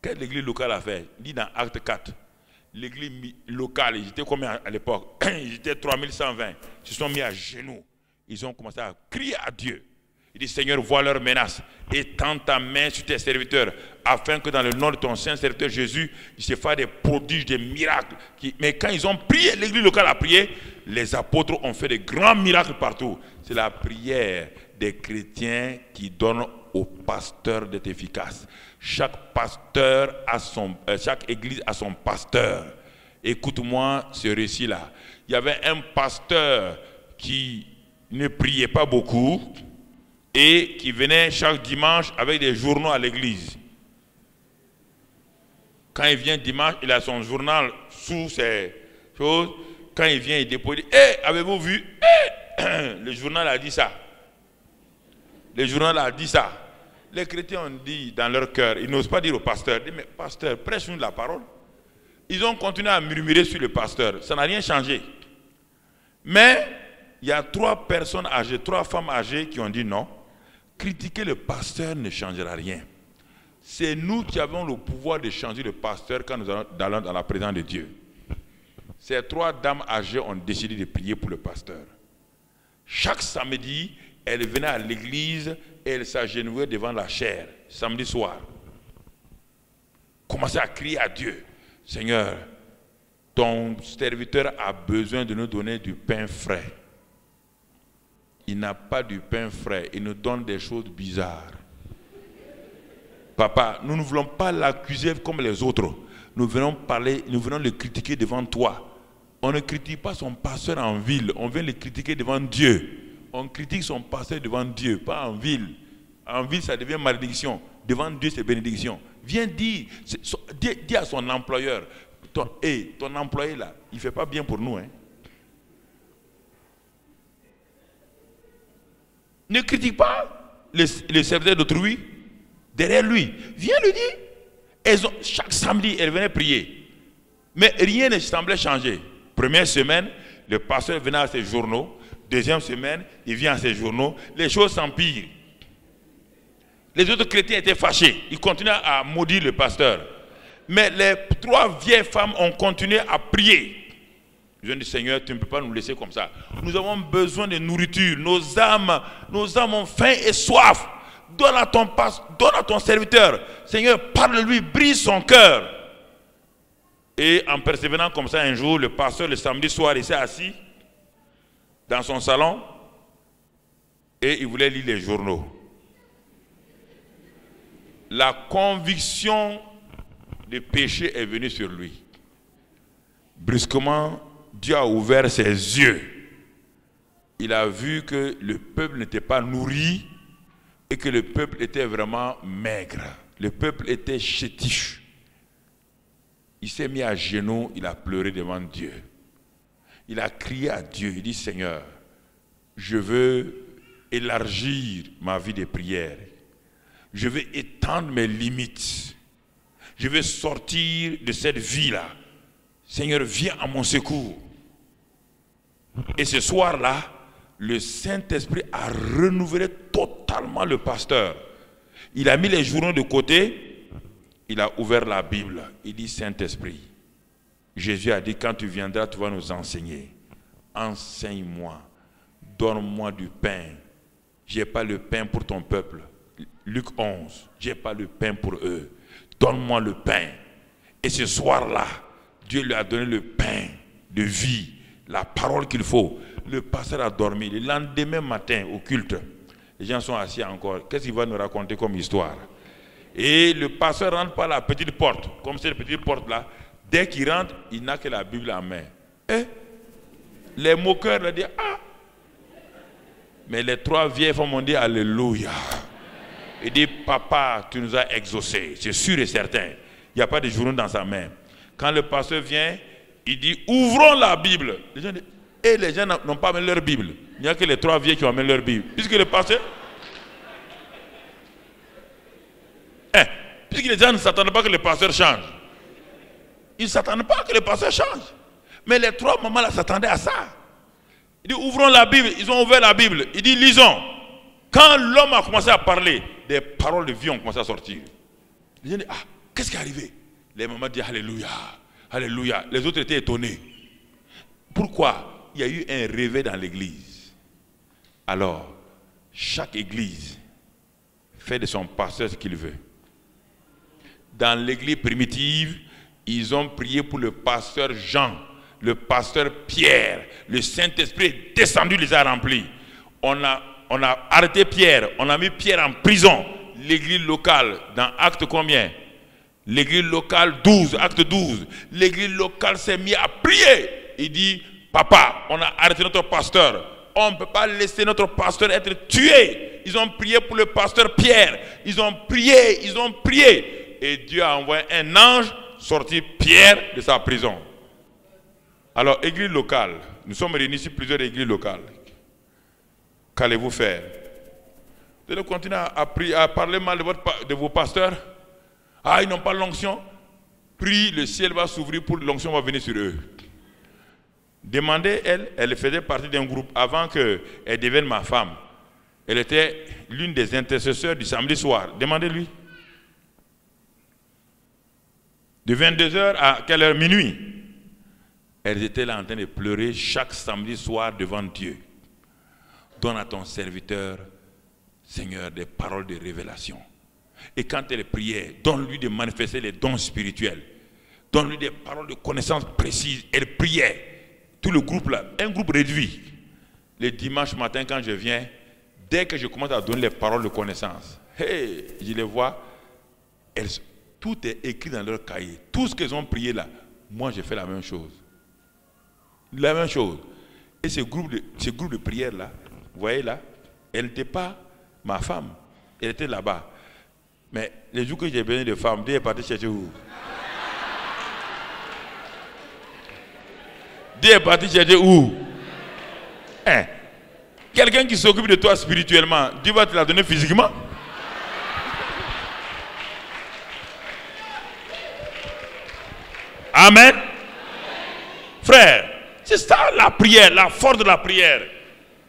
Qu'est-ce que l'église locale a fait? Il dit dans Acte 4, l'église locale, ils étaient combien à l'époque? Ils étaient 3120, ils se sont mis à genoux. Ils ont commencé à crier à Dieu. Il dit, Seigneur, vois leurs menaces, étends ta main sur tes serviteurs, afin que dans le nom de ton saint serviteur Jésus, il se fasse des prodiges, des miracles. Mais quand ils ont prié, l'église locale a prié, les apôtres ont fait des grands miracles partout. C'est la prière des chrétiens qui donne au pasteur d'être efficace. Chaque pasteur a chaque église a son pasteur. Écoute-moi ce récit-là. Il y avait un pasteur qui ne priait pas beaucoup et qui venait chaque dimanche avec des journaux à l'église. Quand il vient dimanche, il a son journal sous ces choses. Quand il vient, il dépose, il dit, avez-vous vu? Le journal a dit ça. Le journal a dit ça. Les chrétiens ont dit dans leur cœur, ils n'osent pas dire au pasteur, mais pasteur, prêche-nous la parole. Ils ont continué à murmurer sur le pasteur. Ça n'a rien changé. Mais il y a 3 personnes âgées, 3 femmes âgées qui ont dit non. Critiquer le pasteur ne changera rien. C'est nous qui avons le pouvoir de changer le pasteur quand nous allons dans la présence de Dieu. Ces 3 dames âgées ont décidé de prier pour le pasteur. Chaque samedi, elles venaient à l'église et elles s'agenouillaient devant la chaire, samedi soir. Commençaient à crier à Dieu. Seigneur, ton serviteur a besoin de nous donner du pain frais. Il n'a pas du pain frais, il nous donne des choses bizarres. Papa, nous ne voulons pas l'accuser comme les autres. Nous venons parler, nous venons le critiquer devant toi. On ne critique pas son pasteur en ville, on vient le critiquer devant Dieu. On critique son pasteur devant Dieu, pas en ville. En ville, ça devient malédiction. Devant Dieu, c'est bénédiction. Viens dire, dis à son employeur, ton employé là, il ne fait pas bien pour nous. Hein. Ne critique pas le serviteur d'autrui. Derrière lui, viens lui dire. Chaque samedi, elle venait prier. Mais rien ne semblait changer. Première semaine, le pasteur venait à ses journaux. Deuxième semaine, il vient à ses journaux. Les choses s'empirent. Les autres chrétiens étaient fâchés. Ils continuaient à maudire le pasteur. Mais les 3 vieilles femmes ont continué à prier. Ils ont dit, Seigneur, tu ne peux pas nous laisser comme ça. Nous avons besoin de nourriture. Nos âmes ont faim et soif. Donne à ton serviteur. Seigneur, parle-lui, brise son cœur. Et en persévérant comme ça, un jour, le pasteur, le samedi soir, il s'est assis dans son salon et il voulait lire les journaux. La conviction de péché est venue sur lui. Brusquement, Dieu a ouvert ses yeux. Il a vu que le peuple n'était pas nourri et que le peuple était vraiment maigre. Le peuple était chétif. Il s'est mis à genoux, il a pleuré devant Dieu. Il a crié à Dieu, il dit, Seigneur, je veux élargir ma vie de prière. Je veux étendre mes limites. Je veux sortir de cette vie-là. Seigneur, viens à mon secours. Et ce soir-là, le Saint-Esprit a renouvelé totalement le pasteur. Il a mis les journaux de côté. Il a ouvert la Bible. Il dit, Saint-Esprit, Jésus a dit, quand tu viendras, tu vas nous enseigner. Enseigne-moi. Donne-moi du pain. Je n'ai pas le pain pour ton peuple. Luc 11. Je n'ai pas le pain pour eux. Donne-moi le pain. Et ce soir-là, Dieu lui a donné le pain de vie, la parole qu'il faut. Le pasteur a dormi. Le lendemain matin, au culte, les gens sont assis encore. Qu'est-ce qu'il va nous raconter comme histoire? Et le pasteur rentre par la petite porte. Comme c'est la petite porte là, dès qu'il rentre, il n'a que la Bible en main. Les moqueurs leur disent, ah. Mais les 3 vieilles femmes ont dit, alléluia. Il dit, papa, tu nous as exaucés. C'est sûr et certain. Il n'y a pas de journaux dans sa main. Quand le pasteur vient, il dit, ouvrons la Bible. Les gens disent, et les gens n'ont pas amené leur Bible. Il n'y a que les 3 vieilles qui ont amené leur Bible. Puisque le pasteur... puisque les gens ne s'attendent pas que le pasteur change. Ils ne s'attendent pas que le pasteur change. Mais les 3 mamans là s'attendaient à ça. Il dit, ouvrons la Bible. Ils ont ouvert la Bible. Il dit, lisons. Quand l'homme a commencé à parler, des paroles de vie ont commencé à sortir. Les gens disent, ah, qu'est-ce qui est arrivé? Les mamans disent, alléluia, alléluia. Les autres étaient étonnés. Pourquoi? Il y a eu un réveil dans l'église. Alors, chaque église fait de son pasteur ce qu'il veut. Dans l'église primitive, ils ont prié pour le pasteur Jean, le pasteur Pierre. Le Saint-Esprit est descendu, les a remplis. On a arrêté Pierre, on a mis Pierre en prison. L'église locale, dans acte combien? L'église locale 12, acte 12. L'église locale s'est mise à prier. Il dit, papa, on a arrêté notre pasteur. On ne peut pas laisser notre pasteur être tué. Ils ont prié pour le pasteur Pierre. Ils ont prié, ils ont prié. Et Dieu a envoyé un ange sortir Pierre de sa prison. Alors, église locale, nous sommes réunis ici plusieurs églises locales. Qu'allez-vous faire? Vous allez continuer à parler mal de vos pasteurs? Ah, ils n'ont pas l'onction? Prie, le ciel va s'ouvrir pour l'onction va venir sur eux. Demandez, elle faisait partie d'un groupe avant qu'elle devienne ma femme. Elle était l'une des intercesseurs du samedi soir. Demandez-lui. De 22h à quelle heure? Minuit. Elles étaient là en train de pleurer chaque samedi soir devant Dieu. Donne à ton serviteur, Seigneur, des paroles de révélation. Et quand elle priait, donne-lui de manifester les dons spirituels. Donne-lui des paroles de connaissance précises. Elle priait. Tout le groupe là, un groupe réduit. Le dimanche matin, quand je viens, dès que je commence à donner les paroles de connaissance, hey, je les vois, tout est écrit dans leur cahier. Tout ce qu'elles ont prié là, moi j'ai fait la même chose. La même chose. Et ce groupe de prière là, vous voyez là, elle n'était pas ma femme, elle était là-bas. Mais les jours que j'ai besoin de femmes, Dieu est parti chercher où? Dieu est parti chercher où? Hein? Quelqu'un qui s'occupe de toi spirituellement, Dieu va te la donner physiquement? Amen. Frère, c'est ça la prière, la force de la prière.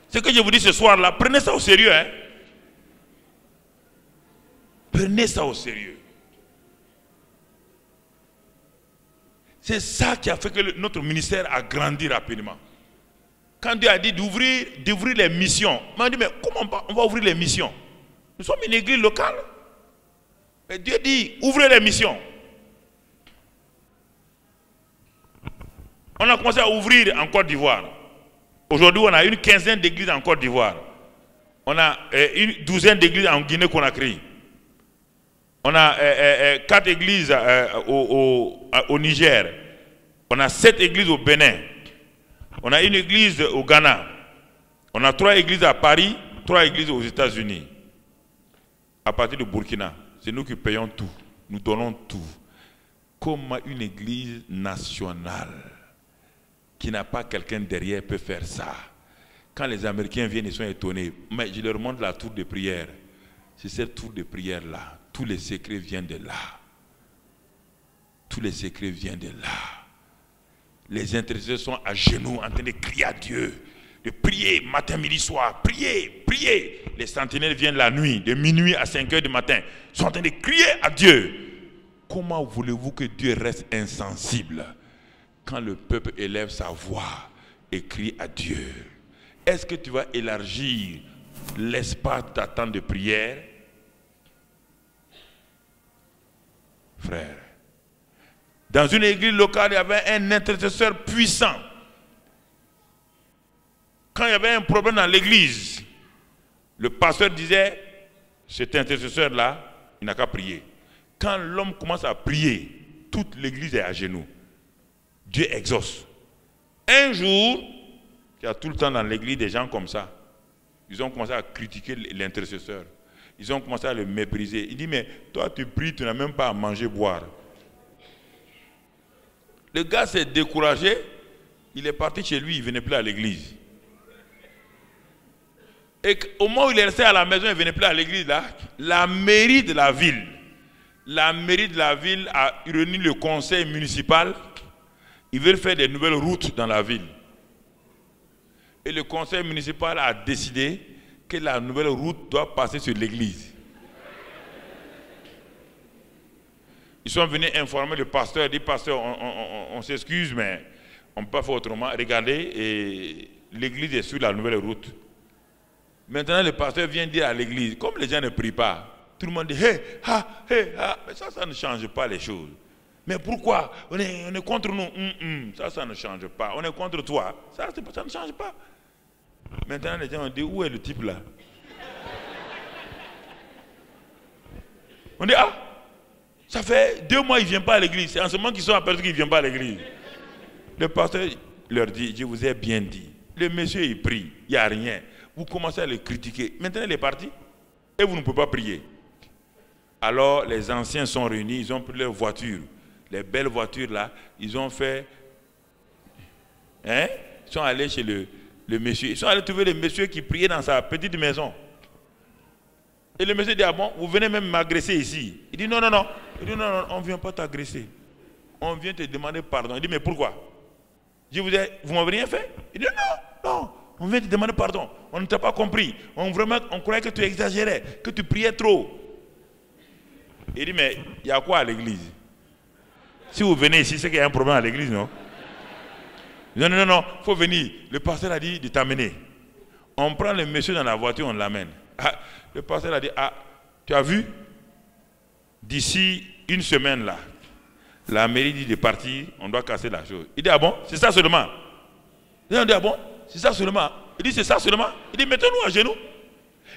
Ce que je vous dis ce soir-là, prenez ça au sérieux. Hein? Prenez ça au sérieux. C'est ça qui a fait que notre ministère a grandi rapidement. Quand Dieu a dit d'ouvrir les missions, on m'a dit, mais comment on va ouvrir les missions? Nous sommes une église locale. Mais Dieu dit, ouvrez les missions. On a commencé à ouvrir en Côte d'Ivoire. Aujourd'hui, on a une quinzaine d'églises en Côte d'Ivoire. On a une douzaine d'églises en Guinée-Conakry. On a 4 églises au Niger. On a 7 églises au Bénin. On a une église au Ghana. On a 3 églises à Paris, 3 églises aux États-Unis. À partir de Burkina, c'est nous qui payons tout. Nous donnons tout. Comment une église nationale qui n'a pas quelqu'un derrière peut faire ça? Quand les Américains viennent, ils sont étonnés. Mais je leur montre la tour de prière. C'est cette tour de prière-là. Tous les secrets viennent de là. Tous les secrets viennent de là. Les intercesseurs sont à genoux en train de crier à Dieu. De prier matin, midi, soir. Prier, prier. Les sentinelles viennent la nuit, de minuit à 5 heures du matin. Ils sont en train de crier à Dieu. Comment voulez-vous que Dieu reste insensible quand le peuple élève sa voix et crie à Dieu? Est-ce que tu vas élargir l'espace d'attente de prière? Frère, dans une église locale, il y avait un intercesseur puissant. Quand il y avait un problème dans l'église, le pasteur disait, cet intercesseur-là, il n'a qu'à prier. Quand l'homme commence à prier, toute l'église est à genoux. Dieu exauce. Un jour, Il y a tout le temps dans l'église des gens comme ça. Ils ont commencé à critiquer l'intercesseur. Ils ont commencé à le mépriser. Il dit, mais toi tu pries, tu n'as même pas à manger, boire. Le gars s'est découragé. Il est parti chez lui, il ne venait plus à l'église. Et au moment où il est resté à la maison, il ne venait plus à l'église, là, la mairie de la ville a réuni le conseil municipal. Ils veulent faire des nouvelles routes dans la ville. Et le conseil municipal a décidé que la nouvelle route doit passer sur l'église. Ils sont venus informer le pasteur. Il dit, pasteur, on s'excuse, mais on ne peut pas faire autrement. Regardez, et l'église est sur la nouvelle route. Maintenant, le pasteur vient dire à l'église, comme les gens ne prient pas, tout le monde dit, hey, ha, hey, ha. Mais ça ne change pas les choses. Mais pourquoi? On est contre nous. Ça ne change pas. On est contre toi. Ça ne change pas. Maintenant, les gens ont dit, où est le type là? On dit, ah, ça fait 2 mois, il ne vient pas à l'église. C'est en ce moment qu'ils sont aperçus qu'il ne vient pas à l'église. Le pasteur leur dit, je vous ai bien dit. Le monsieur, il prie, il n'y a rien. Vous commencez à le critiquer. Maintenant, il est parti. Et vous ne pouvez pas prier. Alors, les anciens sont réunis, ils ont pris leur voiture. Les belles voitures là, ils ont fait... Hein? Ils sont allés chez le monsieur. Ils sont allés trouver le monsieur qui priait dans sa petite maison. Et le monsieur dit, ah bon, vous venez même m'agresser ici. Il dit, non, non, non. Il dit, non, non, on ne vient pas t'agresser. On vient te demander pardon. Il dit, mais pourquoi? Je vous ai, vous m'avez rien fait? Il dit, non, non. On vient te demander pardon. On ne t'a pas compris. On croyait que tu exagérais, que tu priais trop. Il dit, mais il y a quoi à l'église? Si vous venez ici, c'est qu'il y a un problème à l'église, non? Non, non, non, non, il faut venir. Le pasteur a dit de t'amener. On prend le monsieur dans la voiture, on l'amène. Ah, le pasteur a dit, ah, tu as vu? D'ici 1 semaine là, la mairie dit de partir, on doit casser la chose. Il dit, ah bon? C'est ça seulement? Il dit, ah bon? C'est ça seulement? Il dit, c'est ça seulement? Il dit, mettons-nous à genoux.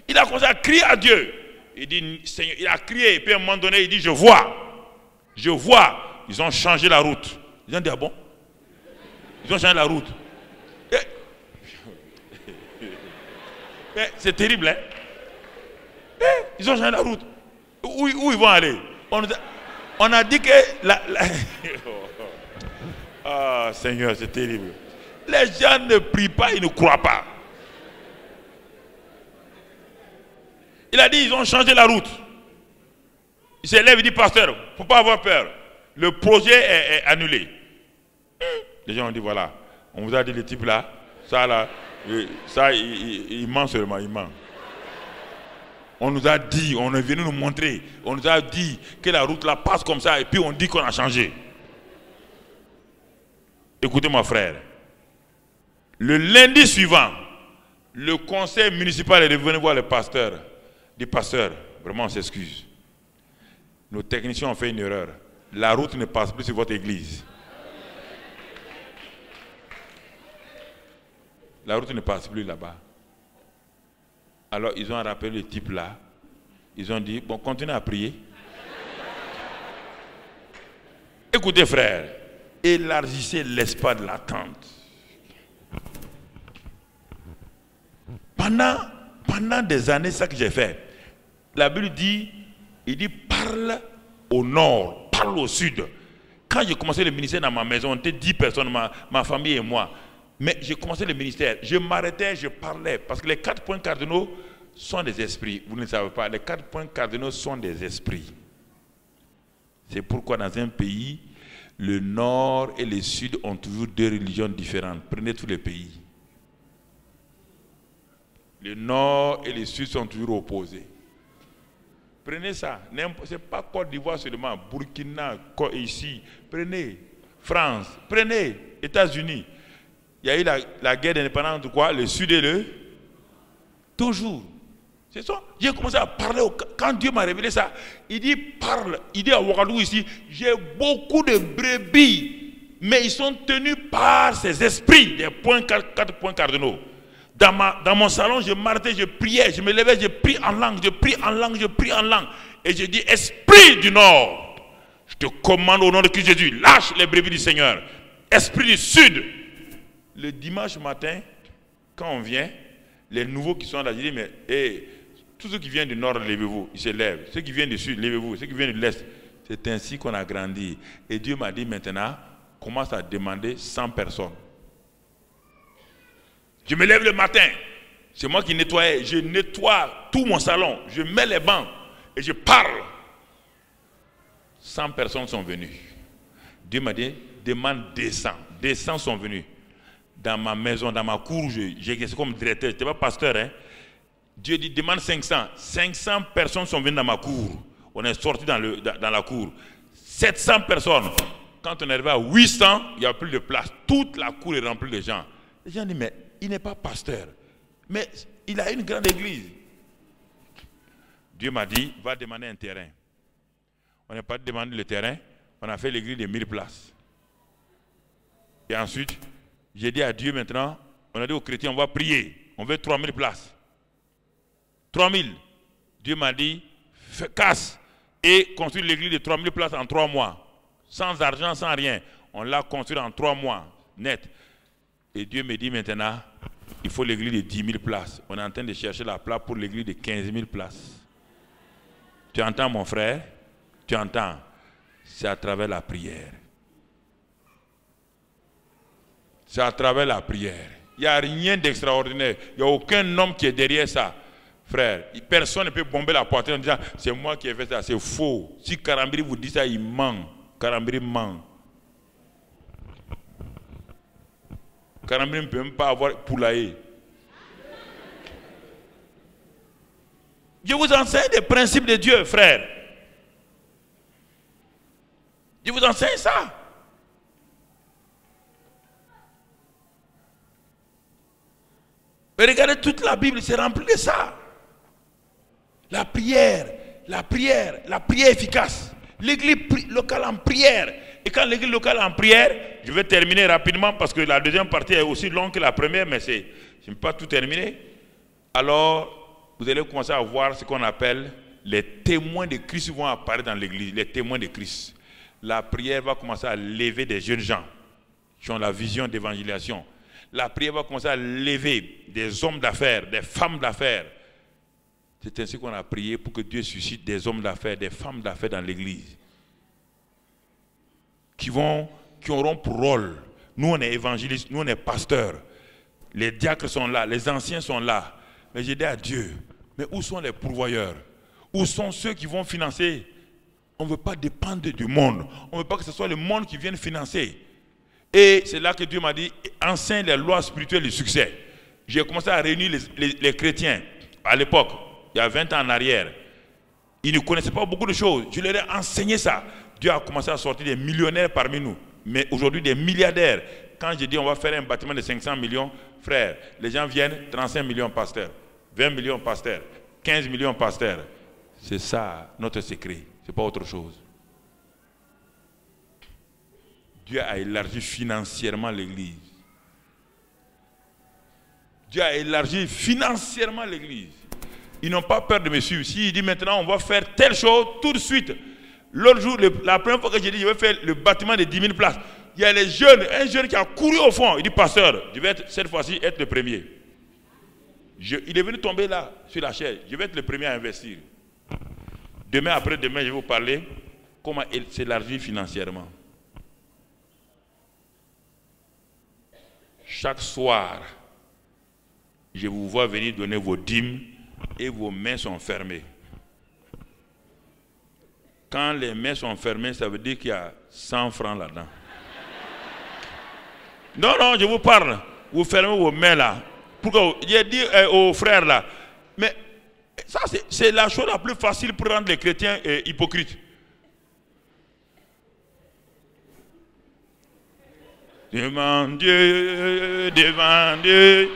Il a commencé à crier à Dieu. Il dit, Seigneur, il a crié, et puis à un moment donné, il dit, je vois. Ils ont changé la route. Ils ont dit, ah bon? Ils ont changé la route. C'est terrible, hein? Ils ont changé la route. Où ils vont aller? On a dit que... Ah, Seigneur, c'est terrible. Les gens ne prient pas, ils ne croient pas. Il a dit, ils ont changé la route. Il s'élève, il dit, pasteur, il ne faut pas avoir peur. Le projet est annulé. Les gens ont dit, voilà, on vous a dit le type là, ça, il ment seulement, il ment. On nous a dit, on est venu nous montrer, on nous a dit que la route là passe comme ça, et puis on dit qu'on a changé. Écoutez mon frère, le lundi suivant, le conseil municipal est venu voir le pasteur. Il dit, pasteur, vraiment on s'excuse. Nos techniciens ont fait une erreur. La route ne passe plus sur votre église. La route ne passe plus là-bas. Alors ils ont rappelé le type là. Ils ont dit, bon, continuez à prier. Écoutez frère, élargissez l'espace de l'attente. Pendant des années, c'est ça que j'ai fait. La Bible dit, il dit, parle au nord, parle au sud. Quand j'ai commencé le ministère dans ma maison, on était 10 personnes, ma famille et moi. Mais j'ai commencé le ministère, je m'arrêtais, je parlais. Parce que les 4 points cardinaux sont des esprits. Vous ne le savez pas, les 4 points cardinaux sont des esprits. C'est pourquoi dans un pays, le nord et le sud ont toujours 2 religions différentes. Prenez tous les pays. Le nord et le sud sont toujours opposés. Prenez ça. Ce n'est pas Côte d'Ivoire seulement, Burkina, ici. Prenez France, prenez États-Unis. Il y a eu la guerre d'indépendance de quoi? Le sud et le... Toujours. C'est ça. J'ai commencé à parler. Quand Dieu m'a révélé ça, il dit parle. Il dit à Ouagadougou ici, j'ai beaucoup de brebis, mais ils sont tenus par ces esprits, des 4 points cardinaux. Dans mon salon, je m'arrêtais, je priais, je me levais, je prie en langue, je prie en langue, je prie en langue. Et je dis, esprit du nord, je te commande au nom de Christ Jésus, lâche les brebis du Seigneur. Esprit du sud. Le dimanche matin, quand on vient, les nouveaux qui sont là, je dis, mais tous ceux qui viennent du nord, levez-vous, ils se lèvent. Ceux qui viennent du sud, levez-vous. Ceux qui viennent de l'est. C'est ainsi qu'on a grandi. Et Dieu m'a dit maintenant, commence à demander 100 personnes. Je me lève le matin. C'est moi qui nettoyais. Je nettoie tout mon salon. Je mets les bancs et je parle. 100 personnes sont venues. Dieu m'a dit, demande 200. 200 sont venus. Dans ma maison, dans ma cour, j'ai exercé comme directeur. Je n'étais pas pasteur. Hein? Dieu dit, demande 500. 500 personnes sont venues dans ma cour. On est sorti dans la cour. 700 personnes. Quand on est arrivé à 800, il n'y a plus de place. Toute la cour est remplie de gens. Les gens disent, mais il n'est pas pasteur. Mais il a une grande église. Dieu m'a dit, va demander un terrain. On n'a pas demandé le terrain. On a fait l'église de 1000 places. Et ensuite, j'ai dit à Dieu maintenant, on a dit aux chrétiens, on va prier. On veut 3000 places. 3000. Dieu m'a dit, casse et construire l'église de 3000 places en 3 mois. Sans argent, sans rien. On l'a construit en 3 mois, net. Et Dieu me dit maintenant, il faut l'église de 10 000 places. On est en train de chercher la place pour l'église de 15 000 places. Tu entends mon frère? Tu entends? C'est à travers la prière. C'est à travers la prière. Il n'y a rien d'extraordinaire. Il n'y a aucun homme qui est derrière ça. Frère, personne ne peut bomber la poitrine en disant c'est moi qui ai fait ça. C'est faux. Si Karambiri vous dit ça, il ment. Karambiri ment. Karambiri ne peut même pas avoir poulailler. Je vous enseigne les principes de Dieu, frère. Je vous enseigne ça. Mais regardez, toute la Bible, c'est rempli de ça. La prière efficace. L'église locale en prière. Et quand l'église locale en prière, je vais terminer rapidement parce que la deuxième partie est aussi longue que la première, mais je ne peux pas tout terminer. Alors, vous allez commencer à voir ce qu'on appelle les témoins de Christ vont apparaître dans l'église, les témoins de Christ. La prière va commencer à lever des jeunes gens qui ont la vision d'évangélisation. La prière va commencer à lever des hommes d'affaires, des femmes d'affaires. C'est ainsi qu'on a prié pour que Dieu suscite des hommes d'affaires, des femmes d'affaires dans l'église. Qui auront pour rôle. Nous, on est évangélistes, nous, on est pasteurs. Les diacres sont là, les anciens sont là. Mais j'ai dit à Dieu, mais où sont les pourvoyeurs? Où sont ceux qui vont financer? On ne veut pas dépendre du monde. On ne veut pas que ce soit le monde qui vienne financer. Et c'est là que Dieu m'a dit, enseigne les lois spirituelles du succès. J'ai commencé à réunir les chrétiens à l'époque. Il y a 20 ans en arrière, ils ne connaissaient pas beaucoup de choses. Je leur ai enseigné ça. Dieu a commencé à sortir des millionnaires parmi nous. Mais aujourd'hui, des milliardaires. Quand je dis on va faire un bâtiment de 500 millions, frère, les gens viennent, 35 millions pasteurs, 20 millions pasteurs, 15 millions pasteurs. C'est ça notre secret. Ce n'est pas autre chose. Dieu a élargi financièrement l'église. Dieu a élargi financièrement l'église. Ils n'ont pas peur de me suivre. S'il dit maintenant on va faire telle chose tout de suite. L'autre jour, la première fois que j'ai dit je vais faire le bâtiment de 10 000 places, il y a les jeunes, un jeune qui a couru au fond. Il dit pasteur, je vais cette fois-ci être le premier. Il est venu tomber là, sur la chaise. Je vais être le premier à investir. Demain, après-demain, je vais vous parler comment il s'élargit financièrement. Chaque soir, je vous vois venir donner vos dîmes et vos mains sont fermées. Quand les mains sont fermées, ça veut dire qu'il y a 100 francs là-dedans. Non, non, je vous parle. Vous fermez vos mains là. Pourquoi? J'ai dit aux frères là. Mais ça, c'est la chose la plus facile pour rendre les chrétiens hypocrites. Devant Dieu, devant Dieu.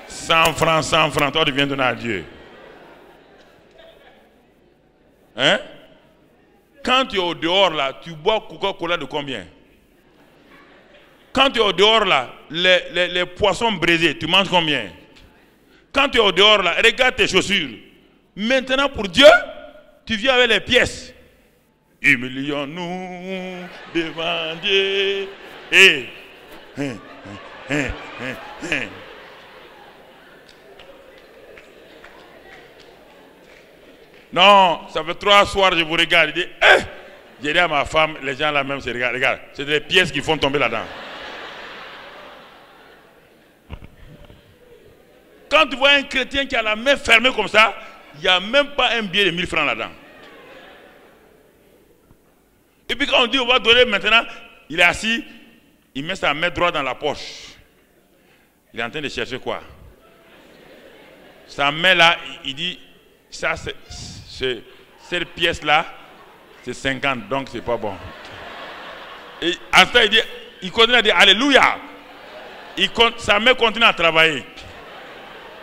100 francs, toi tu viens donner à Dieu. Hein? Quand tu es au dehors là, tu bois Coca-Cola de combien? Quand tu es au dehors là, les poissons braisés, tu manges combien? Quand tu es au dehors là, regarde tes chaussures. Maintenant pour Dieu, tu viens avec les pièces. Humilions-nous devant Dieu. Et non, ça fait 3 soirs je vous regarde. Je dis, j'ai dit à ma femme, les gens là même se regardent. Regarde, c'est des pièces qui font tomber là-dedans. Quand tu vois un chrétien qui a la main fermée comme ça, il n'y a même pas un billet de 1000 francs là-dedans. Et puis quand on dit on va donner maintenant, il est assis, il met sa main droite dans la poche. Il est en train de chercher quoi? Sa main là, il dit, ça cette pièce là, c'est 50, donc c'est pas bon. Et à ça il continue à dire Alléluia. Sa main continue à travailler.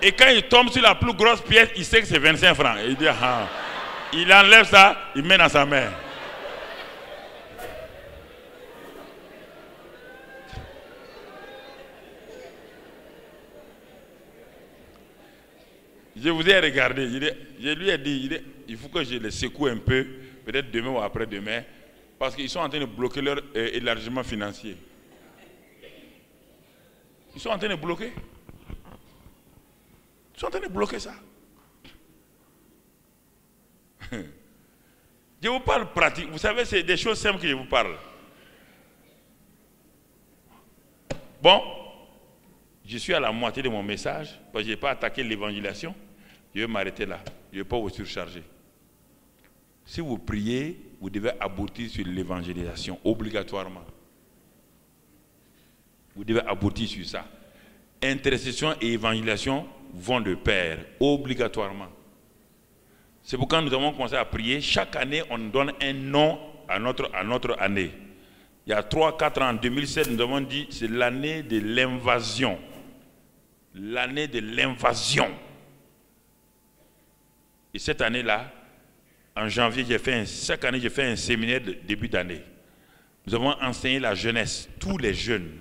Et quand il tombe sur la plus grosse pièce, il sait que c'est 25 francs. Et il dit, ah. Il enlève ça, il met dans sa main. Je vous ai regardé, je lui ai dit, il faut que je les secoue un peu, peut-être demain ou après-demain, parce qu'ils sont en train de bloquer leur élargissement financier. Ils sont en train de bloquer. Ils sont en train de bloquer ça. Je vous parle pratique. Vous savez, c'est des choses simples que je vous parle. Bon, je suis à la moitié de mon message, parce que je n'ai pas attaqué l'évangélisation. Je vais m'arrêter là. Je ne vais pas vous surcharger. Si vous priez, vous devez aboutir sur l'évangélisation, obligatoirement. Vous devez aboutir sur ça. Intercession et évangélisation vont de pair, obligatoirement. C'est pourquoi nous avons commencé à prier. Chaque année, on donne un nom à notre année. Il y a 3-4 ans, en 2007, nous avons dit c'est l'année de l'invasion. L'année de l'invasion. Et cette année-là, en janvier, chaque année, j'ai fait un séminaire de début d'année. Nous avons enseigné la jeunesse, tous les jeunes,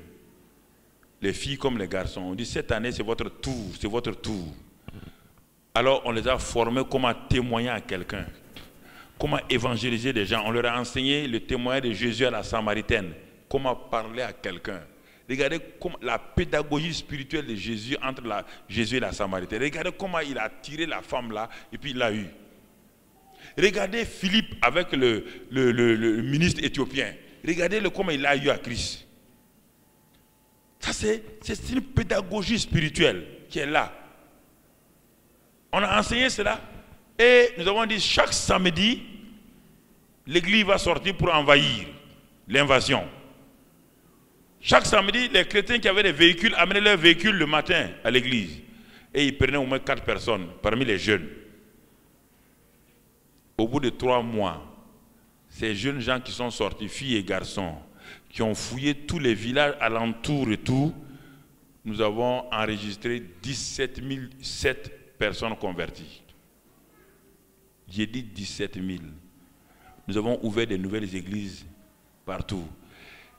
les filles comme les garçons. On dit cette année, c'est votre tour, c'est votre tour. Alors, on les a formés comment témoigner à quelqu'un, comment évangéliser des gens. On leur a enseigné le témoignage de Jésus à la Samaritaine, comment parler à quelqu'un. Regardez la pédagogie spirituelle de Jésus entre Jésus et la Samaritaine. Regardez comment il a tiré la femme là et puis il l'a eu. Regardez Philippe avec le ministre éthiopien. Regardez comment il l'a eu à Christ. Ça c'est une pédagogie spirituelle qui est là. On a enseigné cela et nous avons dit chaque samedi, l'église va sortir pour envahir l'invasion. Chaque samedi, les chrétiens qui avaient des véhicules amenaient leurs véhicules le matin à l'église. Et ils prenaient au moins 4 personnes parmi les jeunes. Au bout de 3 mois, ces jeunes gens qui sont sortis, filles et garçons, qui ont fouillé tous les villages alentours et tout, nous avons enregistré 17 007 personnes converties. J'ai dit 17 000. Nous avons ouvert de nouvelles églises partout.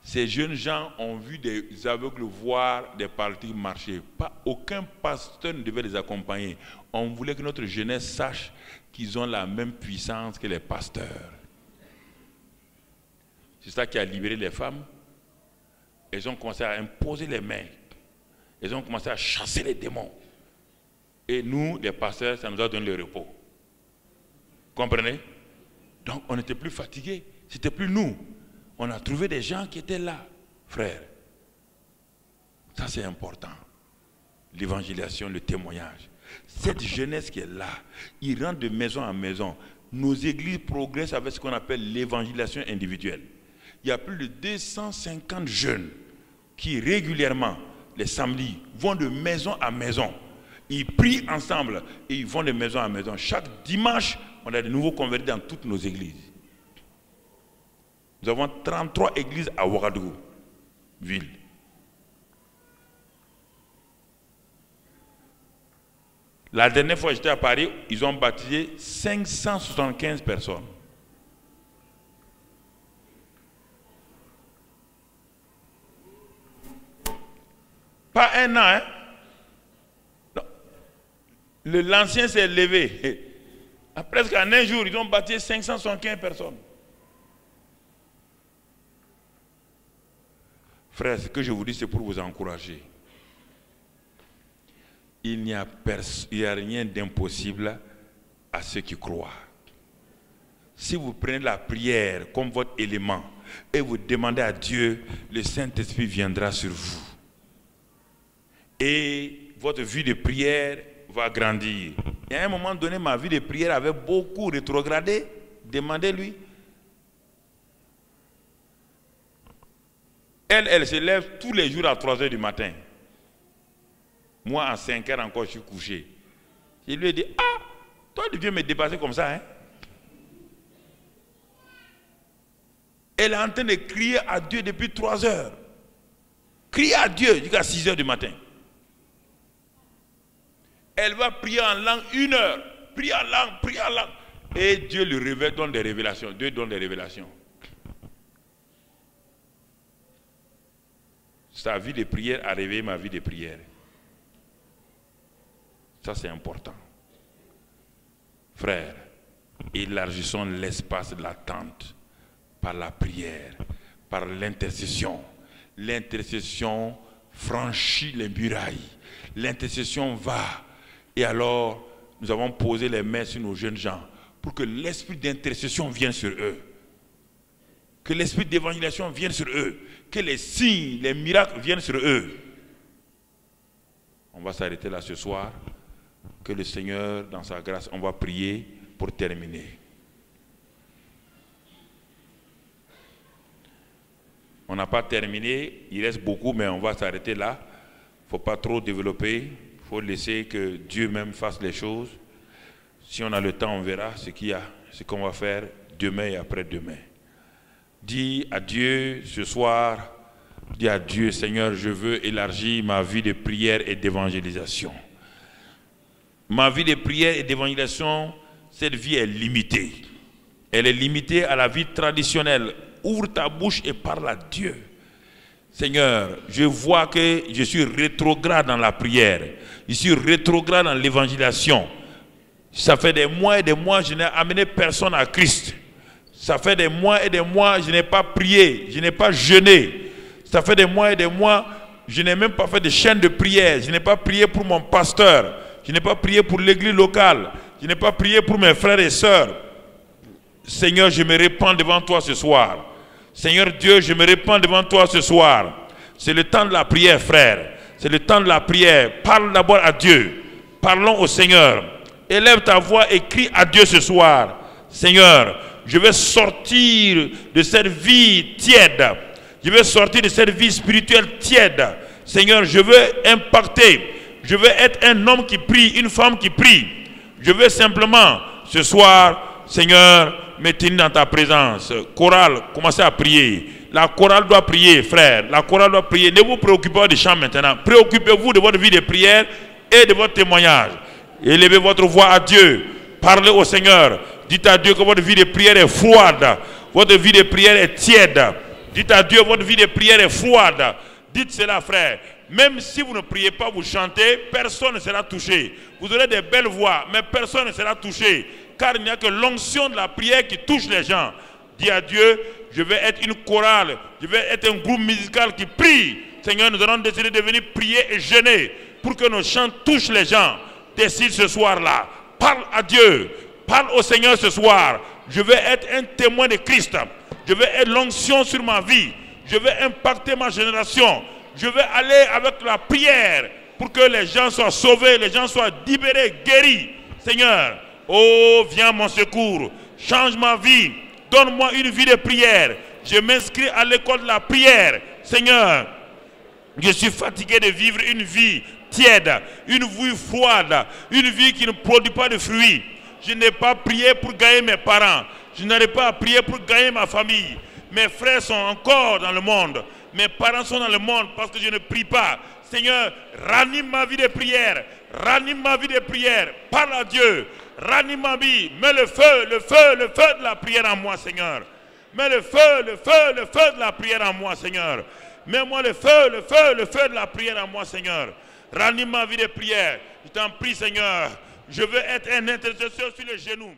Ces jeunes gens ont vu des aveugles voir des paralysés marcher. Aucun pasteur ne devait les accompagner. On voulait que notre jeunesse sache qu'ils ont la même puissance que les pasteurs. C'est ça qui a libéré les femmes. Elles ont commencé à imposer les mains. Elles ont commencé à chasser les démons. Et nous, les pasteurs, ça nous a donné le repos. Comprenez? Donc on n'était plus fatigués. C'était plus nous. On a trouvé des gens qui étaient là, frères. Ça c'est important. L'évangélisation, le témoignage. Cette jeunesse qui est là, ils rentrent de maison en maison. Nos églises progressent avec ce qu'on appelle l'évangélisation individuelle. Il y a plus de 250 jeunes qui régulièrement, les samedis, vont de maison à maison. Ils prient ensemble et ils vont de maison à maison. Chaque dimanche, on a de nouveaux convertis dans toutes nos églises. Nous avons 33 églises à Ouagadougou, ville. La dernière fois que j'étais à Paris, ils ont baptisé 575 personnes. Pas un an, hein? L'ancien s'est levé. Presque en un jour, ils ont baptisé 575 personnes. Frère, ce que je vous dis, c'est pour vous encourager. Il n'y a rien d'impossible à ceux qui croient. Si vous prenez la prière comme votre élément et vous demandez à Dieu, le Saint-Esprit viendra sur vous. Et votre vie de prière va grandir. Et à un moment donné, ma vie de prière avait beaucoup rétrogradé. Demandez-lui. Elle se lève tous les jours à 3 h du matin. Moi, à 5 h encore, je suis couché. Je lui ai dit, ah, toi, tu viens me dépasser comme ça, hein? Elle est en train de crier à Dieu depuis 3 h. Crier à Dieu jusqu'à 6 h du matin. Elle va prier en langue 1 heure. Prier en langue, prier en langue. Et Dieu lui révèle, donne des révélations. Dieu donne des révélations. Sa vie de prière a réveillé ma vie de prière. Ça, c'est important. Frères, élargissons l'espace de l'attente par la prière, par l'intercession. L'intercession franchit les murailles. L'intercession va. Et alors, nous avons posé les mains sur nos jeunes gens pour que l'esprit d'intercession vienne sur eux. Que l'esprit d'évangélisation vienne sur eux. Que les signes, les miracles viennent sur eux. On va s'arrêter là ce soir. Que le Seigneur, dans sa grâce, on va prier pour terminer. On n'a pas terminé, il reste beaucoup, mais on va s'arrêter là. Il ne faut pas trop développer, il faut laisser que Dieu même fasse les choses. Si on a le temps, on verra ce qu'on va faire demain et après-demain. Dis à Dieu ce soir, dis à Dieu, Seigneur, je veux élargir ma vie de prière et d'évangélisation. Ma vie de prière et d'évangélisation, cette vie est limitée. Elle est limitée à la vie traditionnelle. Ouvre ta bouche et parle à Dieu. Seigneur, je vois que je suis rétrograde dans la prière. Je suis rétrograde dans l'évangélisation. Ça fait des mois et des mois, je n'ai amené personne à Christ. Ça fait des mois et des mois, je n'ai pas prié, je n'ai pas jeûné. Ça fait des mois et des mois, je n'ai même pas fait de chaîne de prière. Je n'ai pas prié pour mon pasteur. Je n'ai pas prié pour l'église locale. Je n'ai pas prié pour mes frères et sœurs. Seigneur, je me répands devant toi ce soir. Seigneur Dieu, je me répands devant toi ce soir. C'est le temps de la prière, frère. C'est le temps de la prière. Parle d'abord à Dieu. Parlons au Seigneur. Élève ta voix et crie à Dieu ce soir. Seigneur, je vais sortir de cette vie tiède. Je vais sortir de cette vie spirituelle tiède. Seigneur, je veux impacter. Je veux être un homme qui prie, une femme qui prie. Je veux simplement, ce soir, Seigneur, me tenir dans ta présence. Chorale, commencez à prier. La chorale doit prier, frère. La chorale doit prier. Ne vous préoccupez pas du chant maintenant. Préoccupez-vous de votre vie de prière et de votre témoignage. Élevez votre voix à Dieu. Parlez au Seigneur. Dites à Dieu que votre vie de prière est froide. Votre vie de prière est tiède. Dites à Dieu que votre vie de prière est froide. Dites cela, frère. Même si vous ne priez pas, vous chantez, personne ne sera touché. Vous aurez des belles voix, mais personne ne sera touché. Car il n'y a que l'onction de la prière qui touche les gens. Dis à Dieu, je vais être une chorale, je vais être un groupe musical qui prie. Seigneur, nous allons décider de venir prier et jeûner pour que nos chants touchent les gens. Décide ce soir-là. Parle à Dieu. Parle au Seigneur ce soir. Je vais être un témoin de Christ. Je vais être l'onction sur ma vie. Je vais impacter ma génération. Je vais aller avec la prière pour que les gens soient sauvés, les gens soient libérés, guéris. Seigneur, oh, viens à mon secours. Change ma vie. Donne-moi une vie de prière. Je m'inscris à l'école de la prière. Seigneur, je suis fatigué de vivre une vie tiède, une vie froide, une vie qui ne produit pas de fruits. Je n'ai pas prié pour gagner mes parents. Je n'arrive pas à prier pour gagner ma famille. Mes frères sont encore dans le monde. Mes parents sont dans le monde parce que je ne prie pas. Seigneur, ranime ma vie de prière. Ranime ma vie de prière. Parle à Dieu. Ranime ma vie. Mets le feu, le feu, le feu de la prière en moi, Seigneur. Mets le feu, le feu, le feu de la prière en moi, Seigneur. Mets-moi le feu, le feu, le feu de la prière en moi, Seigneur. Ranime ma vie de prière. Je t'en prie, Seigneur. Je veux être un intercesseur sur les genoux.